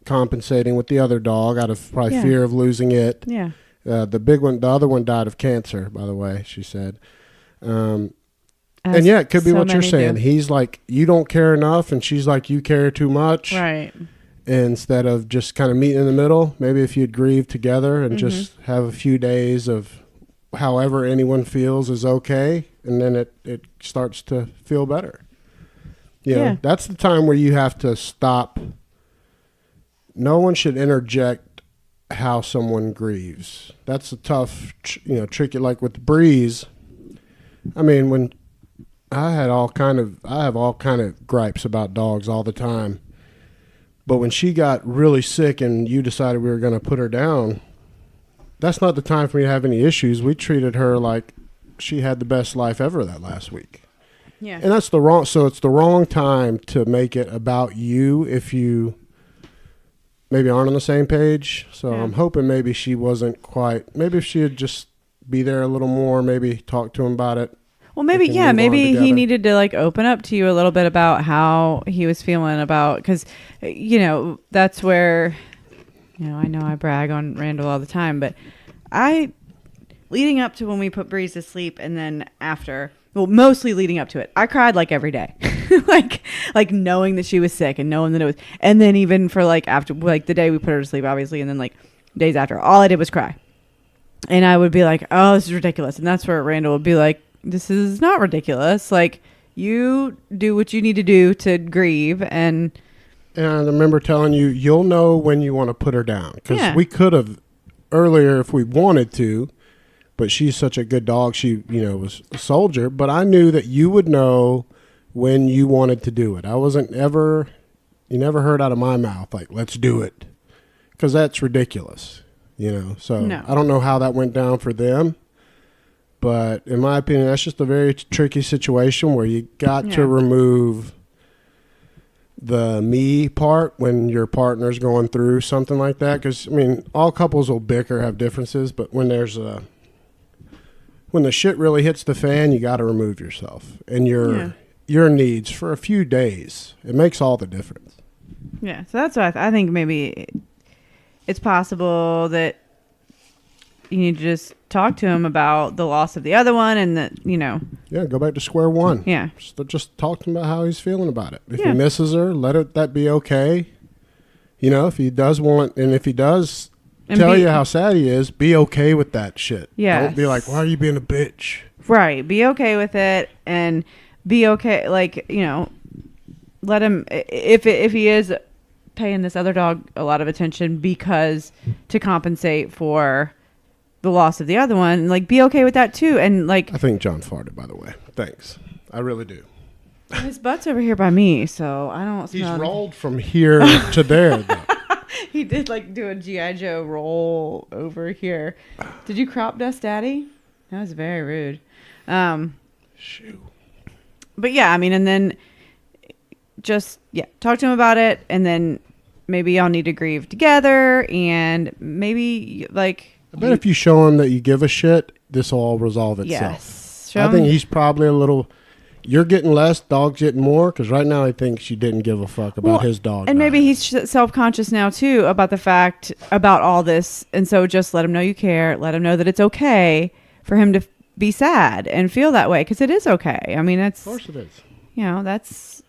compensating with the other dog out of probably fear of losing it. Yeah. The other one died of cancer, by the way, she said. And yeah, it could be what you're saying. He's like, you don't care enough, and she's like, you care too much. Right. Instead of just kind of meeting in the middle, maybe if you'd grieve together and just have a few days of however anyone feels is okay, and then it starts to feel better. You know, that's the time where you have to stop. No one should interject how someone grieves. That's a tough, tricky. Like with Breeze, I mean, when I have all kind of gripes about dogs all the time. But when she got really sick and you decided we were going to put her down, that's not the time for me to have any issues. We treated her like she had the best life ever that last week. Yeah. And it's the wrong time to make it about you if you maybe aren't on the same page. So I'm hoping maybe she wasn't quite, maybe if she would just be there a little more, maybe talk to him about it. Well, maybe he needed to like open up to you a little bit about how he was feeling about, because, that's where, I know I brag on Randall all the time, but leading up to when we put Breeze to sleep and then after, well, mostly leading up to it, I cried like every day, like knowing that she was sick and knowing that it was, and then even for like after, like the day we put her to sleep, obviously, and then like days after, all I did was cry. And I would be like, oh, this is ridiculous. And that's where Randall would be like, this is not ridiculous. Like, you do what you need to do to grieve. And I remember telling you, you'll know when you want to put her down. Because we could have earlier if we wanted to, but she's such a good dog. She, was a soldier. But I knew that you would know when you wanted to do it. You never heard out of my mouth, like, let's do it. Because that's ridiculous, So no. I don't know how that went down for them. But in my opinion, that's just a very tricky situation where you got to remove the me part when your partner's going through something like that. Because, all couples will bicker, have differences. But when when the shit really hits the fan, you got to remove yourself and your needs for a few days. It makes all the difference. Yeah. So that's what I think maybe it's possible that you need to just talk to him about the loss of the other one and that, Yeah, go back to square one. Yeah. Just talk to him about how he's feeling about it. If he misses her, that be okay. If he does tell you how sad he is, be okay with that shit. Yeah. Don't be like, why are you being a bitch? Right. Be okay with it and be okay. Like, let him, if he is paying this other dog a lot of attention because to compensate for the loss of the other one, like, be okay with that too. And like, I think John farted, by the way. Thanks. I really do. His butt's over here by me, so I don't He's rolled from here to there, though. He did like do a G.I. Joe roll over here. Did you crop dust Daddy? That was very rude. Shoo. But yeah, and then just talk to him about it, and then maybe y'all need to grieve together, and maybe like, I bet if you show him that you give a shit, this will all resolve itself. Yes. I think he's probably a little, you're getting less, dog's getting more, because right now he thinks you didn't give a fuck about his dog. And maybe he's self-conscious now too about the fact, about all this, and so just let him know you care, let him know that it's okay for him to be sad and feel that way, because it is okay. It's... Of course it is. That's...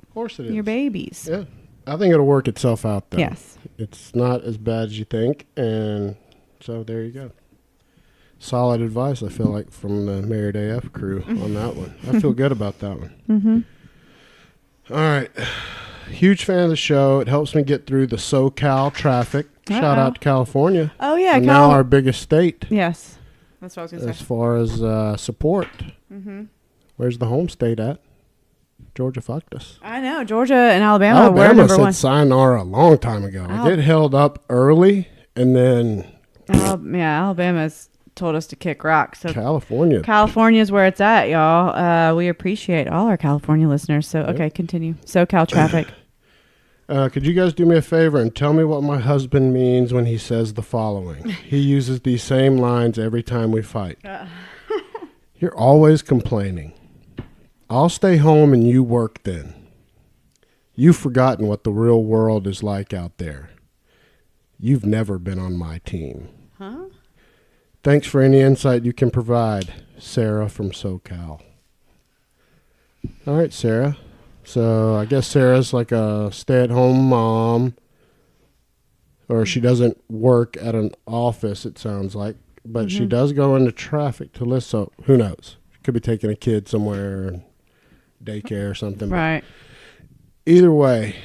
Of course it is. Your babies. Yeah. I think it'll work itself out, though. Yes. It's not as bad as you think, and So there you go. Solid advice, I feel like, from the Married AF crew on that one. I feel good about that one. Mm-hmm. All right. Huge fan of the show. It helps me get through the SoCal traffic. Shout out to California. Oh, yeah. And now our biggest state. Yes. That's what I was going to say. As far as support. Mm-hmm. Where's the home state at? Georgia fucked us. I know. Georgia and Alabama were Alabama number said one. sayonara a long time ago. It held up early, and then... Alabama's told us to kick rock. So California's where it's at, y'all. We appreciate all our California listeners. So, okay, continue. SoCal traffic. Could you guys do me a favor and tell me what my husband means when he says the following? He uses these same lines every time we fight. You're always complaining. I'll stay home and you work then. You've forgotten what the real world is like out there. You've never been on my team. Huh? Thanks for any insight you can provide, Sarah from SoCal. All right, Sarah. So I guess Sarah's like a stay-at-home mom, or she doesn't work at an office, it sounds like, but she does go into traffic to list. So who knows? Could be taking a kid somewhere, daycare or something. Right. Either way,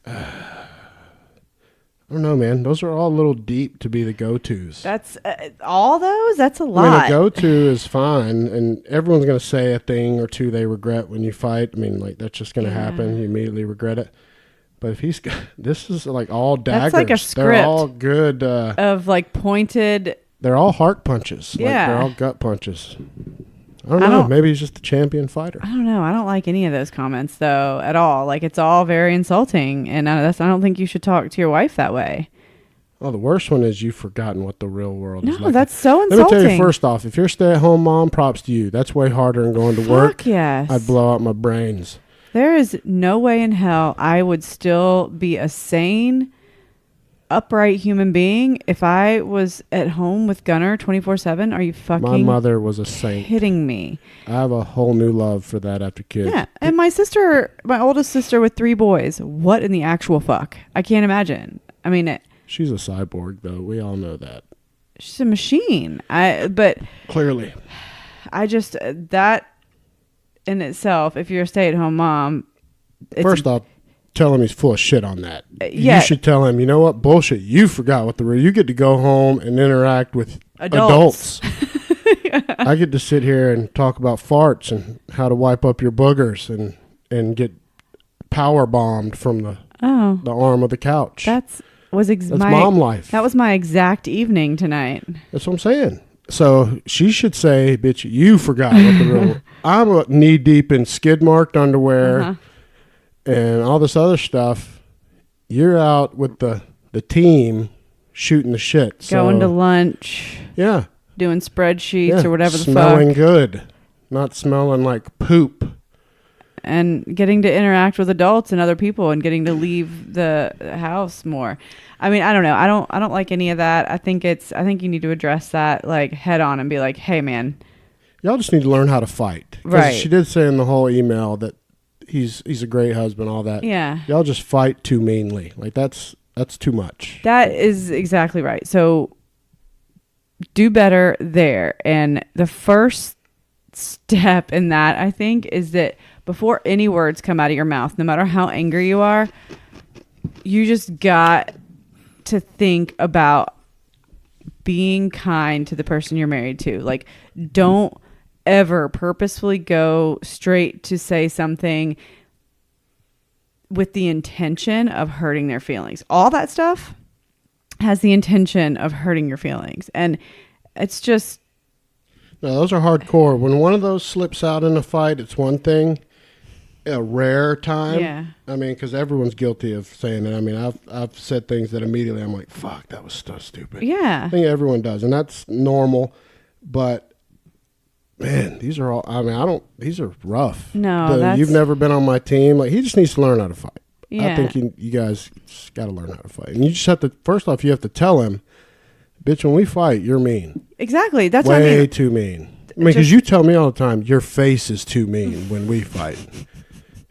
I don't know, man. Those are all a little deep to be the go-tos. That's all those? That's a lot. I mean, a go-to is fine, and everyone's going to say a thing or two they regret when you fight. I mean, like, that's just going to happen. You immediately regret it. But if he's... This is, like, all daggers. That's like a script. They're all good... of, like, pointed... They're all heart punches. Yeah. Like, they're all gut punches. I don't know. Maybe he's just a champion fighter. I don't know. I don't like any of those comments, though, at all. Like, it's all very insulting, and I don't think you should talk to your wife that way. Oh, the worst one is you've forgotten what the real world is like. No, that's so insulting. Let me tell you, first off, if you're a stay-at-home mom, props to you. That's way harder than going to work. Yes. I'd blow out my brains. There is no way in hell I would still be a sane, upright human being if I was at home with Gunner 24/7. Are you fucking My mother was a saint. Kidding me? I have a whole new love for that after kids. Yeah, and my oldest sister with 3 boys. What in the actual fuck? I can't imagine. I mean, she's a cyborg, though. We all know that. She's a machine. But clearly, I just that in itself, if you're a stay-at-home mom, first off, tell him he's full of shit on that. Yeah. You should tell him, you know what, bullshit. You forgot what you get to go home and interact with adults. I get to sit here and talk about farts and how to wipe up your boogers and get power bombed from the arm of the couch. That's mom life. That was my exact evening tonight. That's what I'm saying. So she should say, bitch, you forgot what the real... I'm knee deep in skid marked underwear and all this other stuff. You're out with the team shooting the shit. Going to lunch. Yeah. Doing spreadsheets or whatever the fuck. Smelling good. Not smelling like poop. And getting to interact with adults and other people and getting to leave the house more. I mean, I don't know. I don't like any of that. I think you need to address that like head on and be like, hey man, y'all just need to learn how to fight. Right. She did say in the whole email that he's a great husband, all that. Yeah. Y'all just fight too meanly. Like that's too much. That is exactly right. So do better there. And the first step in that, I think, is that before any words come out of your mouth, no matter how angry you are, you just got to think about being kind to the person you're married to. Like, don't ever purposefully go straight to say something with the intention of hurting their feelings. All that stuff has the intention of hurting your feelings. And it's just... No, those are hardcore. When one of those slips out in a fight, it's one thing. A rare time. Yeah. I mean, because everyone's guilty of saying it. I mean, I've said things that immediately I'm like, fuck, that was so stupid. Yeah. I think everyone does, and that's normal. But man, these are all. I mean, these are rough. No, you've never been on my team. Like, he just needs to learn how to fight. Yeah. I think you guys got to learn how to fight, and you just have to. First off, you have to tell him, bitch, when we fight, you're mean. Exactly. That's way what I mean. Too mean. I mean, because you tell me all the time, your face is too mean when we fight.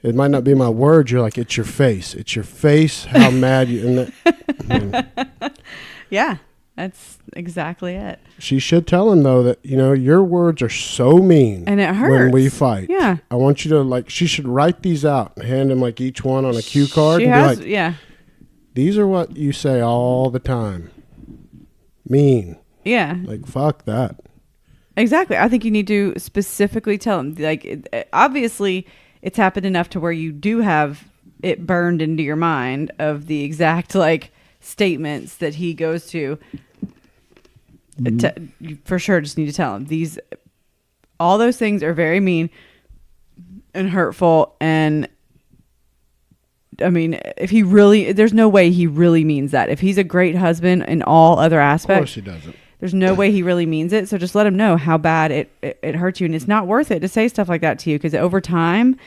It might not be my words. You're like, it's your face. It's your face. How mad you. And yeah. That's exactly it. She should tell him, though, that, your words are so mean. And it hurts. When we fight. Yeah. I want you to, she should write these out and hand him, each one on a cue card. Yeah. These are what you say all the time. Mean. Yeah. Fuck that. Exactly. I think you need to specifically tell him. Obviously, it's happened enough to where you do have it burned into your mind of the exact, statements that he goes to. You for sure just need to tell him all those things are very mean and hurtful. And I mean, there's no way he really means that. If he's a great husband in all other aspects, of course he doesn't. There's no way he really means it. So just let him know how bad it hurts you. And it's not worth it to say stuff like that to you, because over time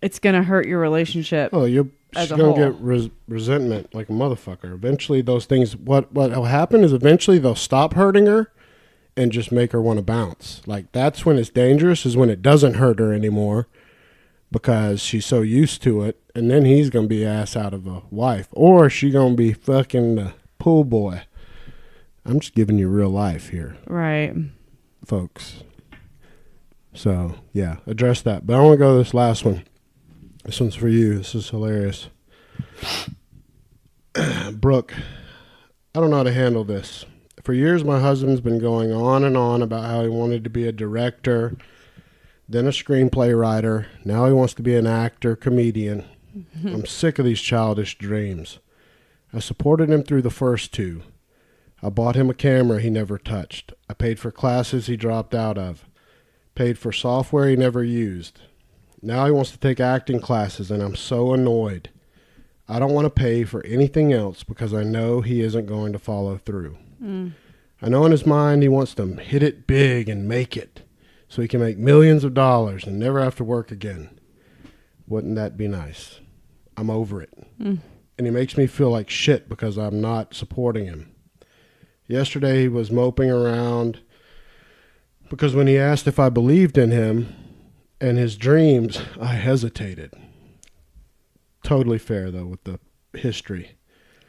it's going to hurt your relationship. Oh, she's going to get resentment like a motherfucker. Eventually those things, what will happen is eventually they'll stop hurting her and just make her want to bounce. That's when it's dangerous, is when it doesn't hurt her anymore because she's so used to it. And then he's going to be ass out of a wife, or she going to be fucking the pool boy. I'm just giving you real life here. Right. Folks. So, yeah, address that. But I want to go to this last one. This one's for you. This is hilarious. Brooke, I don't know how to handle this. For years, my husband's been going on and on about how he wanted to be a director, then a screenplay writer. Now he wants to be an actor, comedian. I'm sick of these childish dreams. I supported him through the first two. I bought him a camera he never touched. I paid for classes he dropped out of. Paid for software he never used. Now he wants to take acting classes, and I'm so annoyed. I don't want to pay for anything else because I know he isn't going to follow through. I know in his mind he wants to hit it big and make it so he can make millions of dollars and never have to work again. Wouldn't that be nice? I'm over it. And he makes me feel like shit because I'm not supporting him. Yesterday he was moping around because when he asked if I believed in him and his dreams, I hesitated. Totally fair, though, with the history.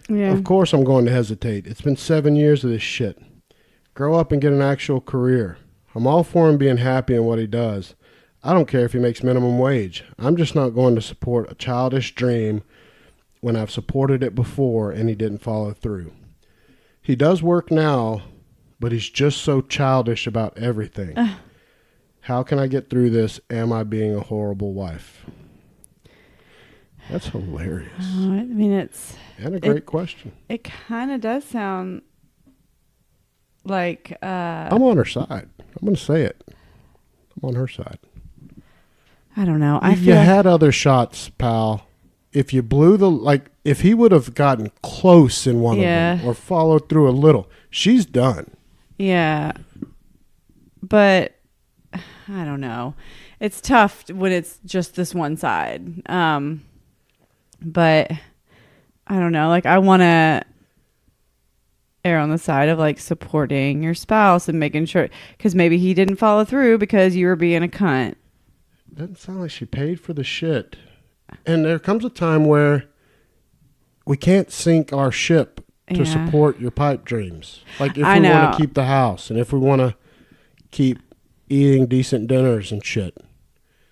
Yeah. Of course I'm going to hesitate. It's been 7 years of this shit. Grow up and get an actual career. I'm all for him being happy in what he does. I don't care if he makes minimum wage. I'm just not going to support a childish dream when I've supported it before and he didn't follow through. He does work now, but he's just so childish about everything. How can I get through this? Am I being a horrible wife? That's hilarious. I mean, and a great question. It kind of does sound like... I'm on her side. I'm going to say it. I'm on her side. I don't know. You had other shots, pal. If you blew if he would have gotten close in one of them or followed through a little, she's done. Yeah. But I don't know. It's tough when it's just this one side. But I don't know. I want to err on the side of supporting your spouse and making sure, because maybe he didn't follow through because you were being a cunt. Doesn't sound like she paid for the shit. And there comes a time where we can't sink our ship to support your pipe dreams. If we want to keep the house and if we want to keep eating decent dinners and shit.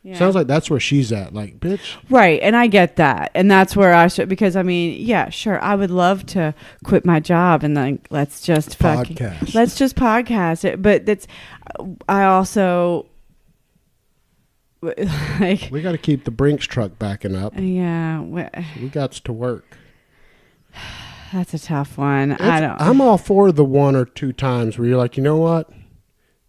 Yeah. Sounds like that's where she's at. Bitch. Right. And I get that. And that's where I should, because yeah, sure. I would love to quit my job and let's just podcast it. But I also... we got to keep the Brinks truck backing up. Yeah. We got to work. That's a tough one. I'm all for the one or two times where you're like, you know what?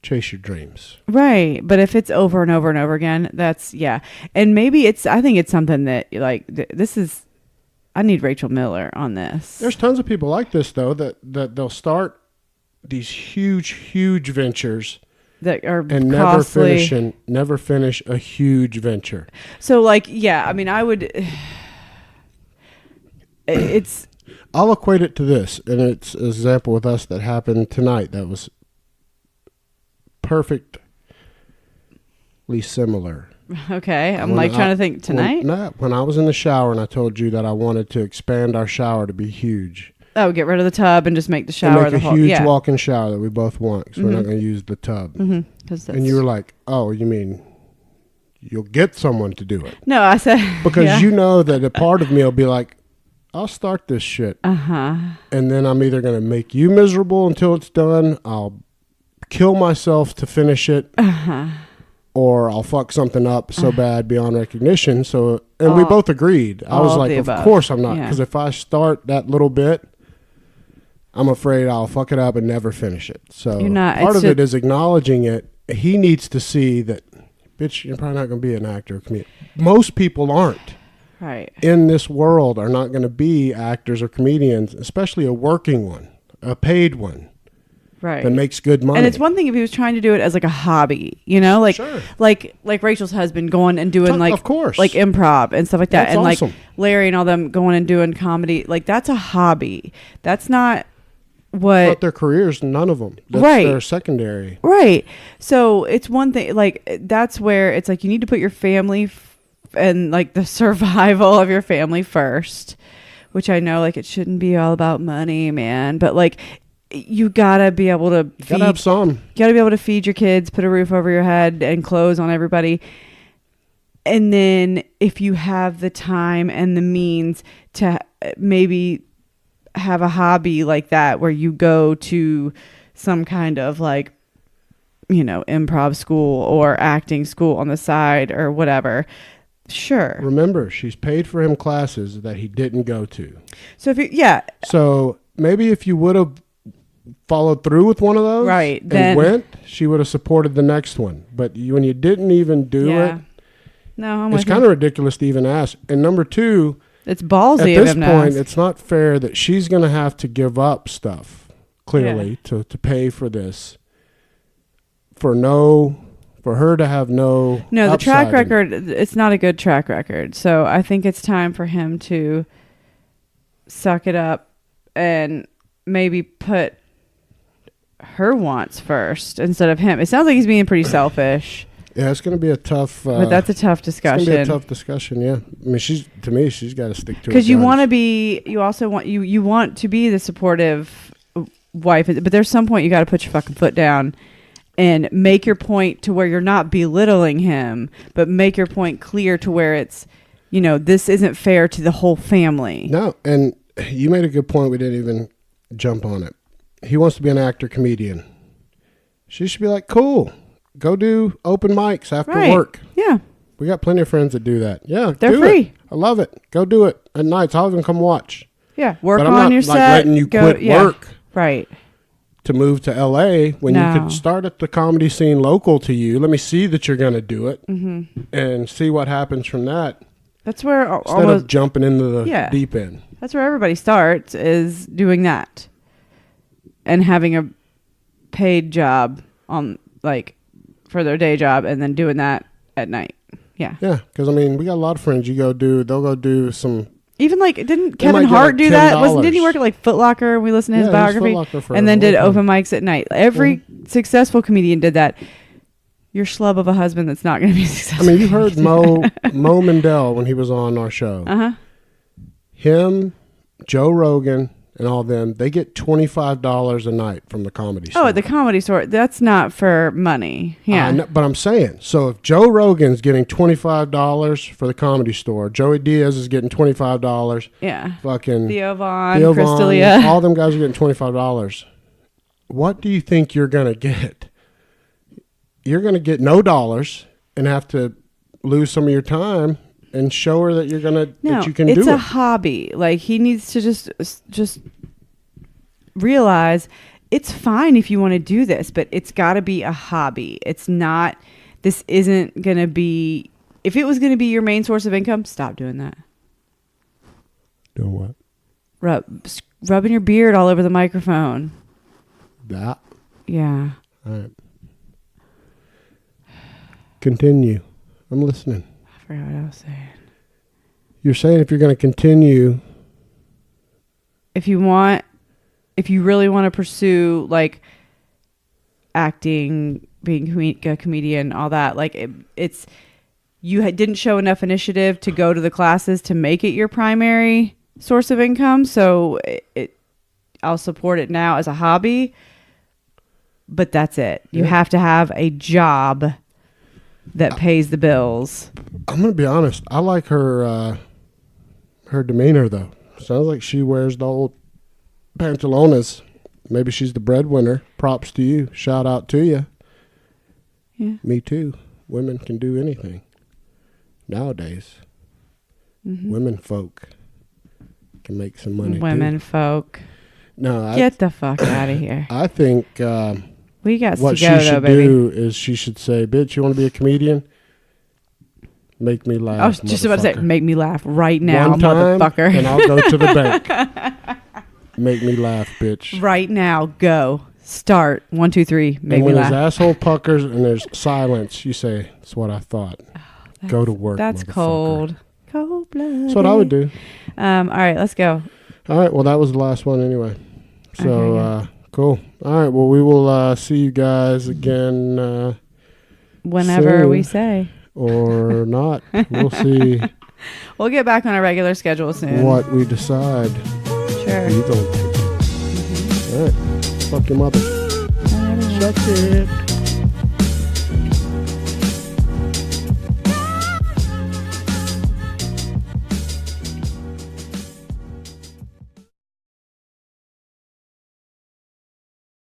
Chase your dreams. Right. But if it's over and over and over again, that's, yeah. And maybe I think it's something that I need Rachel Miller on this. There's tons of people like this, though, that they'll start these huge ventures that are and costly. never finish a huge venture. So I would, I'll equate it to this, and it's an example with us that happened tonight that was perfectly similar. Okay. I'm trying to think tonight. When I was in the shower and I told you that I wanted to expand our shower to be huge. Oh, get rid of the tub and just make the And shower make the a whole. huge Yeah. walk-in shower that we both want because we're not going to use the tub. Mm-hmm. And you were like, "Oh, you mean you'll get someone to do it?" No, I said Because you know that a part of me will be like, "I'll start this shit, and then I'm either going to make you miserable until it's done. I'll kill myself to finish it." Or I'll fuck something up so bad beyond recognition. So, and we both agreed. I was like, of course I'm not. Because if I start that little bit, I'm afraid I'll fuck it up and never finish it. So part of it is acknowledging it. He needs to see that, bitch, you're probably not going to be an actor or comedian. Most people aren't. Right. In this world are not going to be actors or comedians, especially a working one, a paid one. Right. That makes good money. And it's one thing if he was trying to do it as like a hobby, you know, like Sure. like Rachel's husband going and doing like of course. like improv and stuff like that. That's and awesome. Like Larry and all them going and doing comedy. Like that's a hobby. That's not what But their careers, none of them. That's Right. their secondary. Right. So it's one thing like that's where it's like you need to put your family and like the survival of your family first, which I know like it shouldn't be all about money, man, but like you gotta be able to feed, Gotta have some. you gotta be able to feed your kids, put a roof over your head, and clothes on everybody. And then if you have the time and the means to maybe have a hobby like that, where you go to some kind of like, you know, improv school or acting school on the side or whatever. Sure. Remember, she's paid for him classes that he didn't go to. So if you, yeah. So maybe if you would have followed through with one of those, right, and then went, she would have supported the next one. But when you didn't even do it, no, it's kind of ridiculous to even ask. And number two, it's ballsy at of this him to point, ask. it's not fair that she's going to have to give up stuff clearly to pay for this for her to have no the track upside record, it's not a good track record. So I think it's time for him to suck it up and maybe put her wants first instead of him. It sounds like he's being pretty selfish. Yeah, it's going to be a tough. But that's a tough discussion. It's going to be a tough discussion. Yeah, I mean, she's got to stick to it. Because you want to be, you also want you want to be the supportive wife, but there's some point you got to put your fucking foot down and make your point to where you're not belittling him, but make your point clear to where it's, you know, this isn't fair to the whole family. No, and you made a good point. We didn't even jump on it. He wants to be an actor, comedian. She should be like, cool, go do open mics after work. Yeah. We got plenty of friends that do that. Yeah, they're do free. It. I love it. Go do it at nights. I'll even come watch. Yeah, work but on I'm not, your like, set. letting you quit work. Right. To move to LA when you could start at the comedy scene local to you. Let me see that you're going to do it and see what happens from that. That's where instead of jumping into the deep end. That's where everybody starts, is doing that and having a paid job on like for their day job and then doing that at night. Yeah. Yeah, because I mean, we got a lot of friends. They'll go do some. Even like, didn't Kevin Hart do that? Didn't he work at like Foot Locker? We listened to his biography, and then did open mics at night. Every successful comedian did that. You're schlub of a husband that's not going to be successful. I mean, you heard Mo Mandel when he was on our show. Him, Joe Rogan, and all them, they get $25 a night from the Comedy Store. Oh, at the Comedy Store. That's not for money. Yeah. But I'm saying, so if Joe Rogan's getting $25 for the Comedy Store, Joey Diaz is getting $25. Yeah. Fucking Theo Vaughn, Crystalia. All them guys are getting $25. What do you think you're going to get? You're going to get no dollars and have to lose some of your time and show her that that you can do it. It's a hobby. Like, he needs to just realize it's fine if you want to do this, but it's got to be a hobby. It's not. This isn't going to be. If it was going to be your main source of income, stop doing that. Doing what? Rubbing your beard all over the microphone. That. Yeah. All right. Continue. I'm listening. I forgot what I was saying. You're saying if you're going to continue. If you really want to pursue like acting, being a comedian, all that, like it's you didn't show enough initiative to go to the classes to make it your primary source of income. So I'll support it now as a hobby, but that's it. You have to have a job that pays the bills. I'm gonna be honest. I like her demeanor though. Sounds like she wears the old pantalones. Maybe she's the breadwinner. Props to you. Shout out to you. Yeah. Me too. Women can do anything nowadays. Women folk can make some money. Women folk. No, Get the fuck out of here. I think We got what to go, she should though, baby. do is she should say, "Bitch, you want to be a comedian? Make me laugh." I was just about to say, motherfucker. make me laugh right now, One time, motherfucker. and I'll go to the bank. Make me laugh, bitch. Right now, go. Start. 1, 2, 3. Make And when me his laugh. asshole puckers and there's silence, you say, "That's what I thought." Go to work. That's motherfucker. cold. Cold blood. That's what I would do. All right, let's go. All right. Well, that was the last one anyway. So, Okay, cool. All right. Well, we will see you guys again Whenever soon. we say. Or not. We'll see We'll get back on a regular schedule soon. what we decide. Sure. You don't. All right. Fuck your mother. Shut it.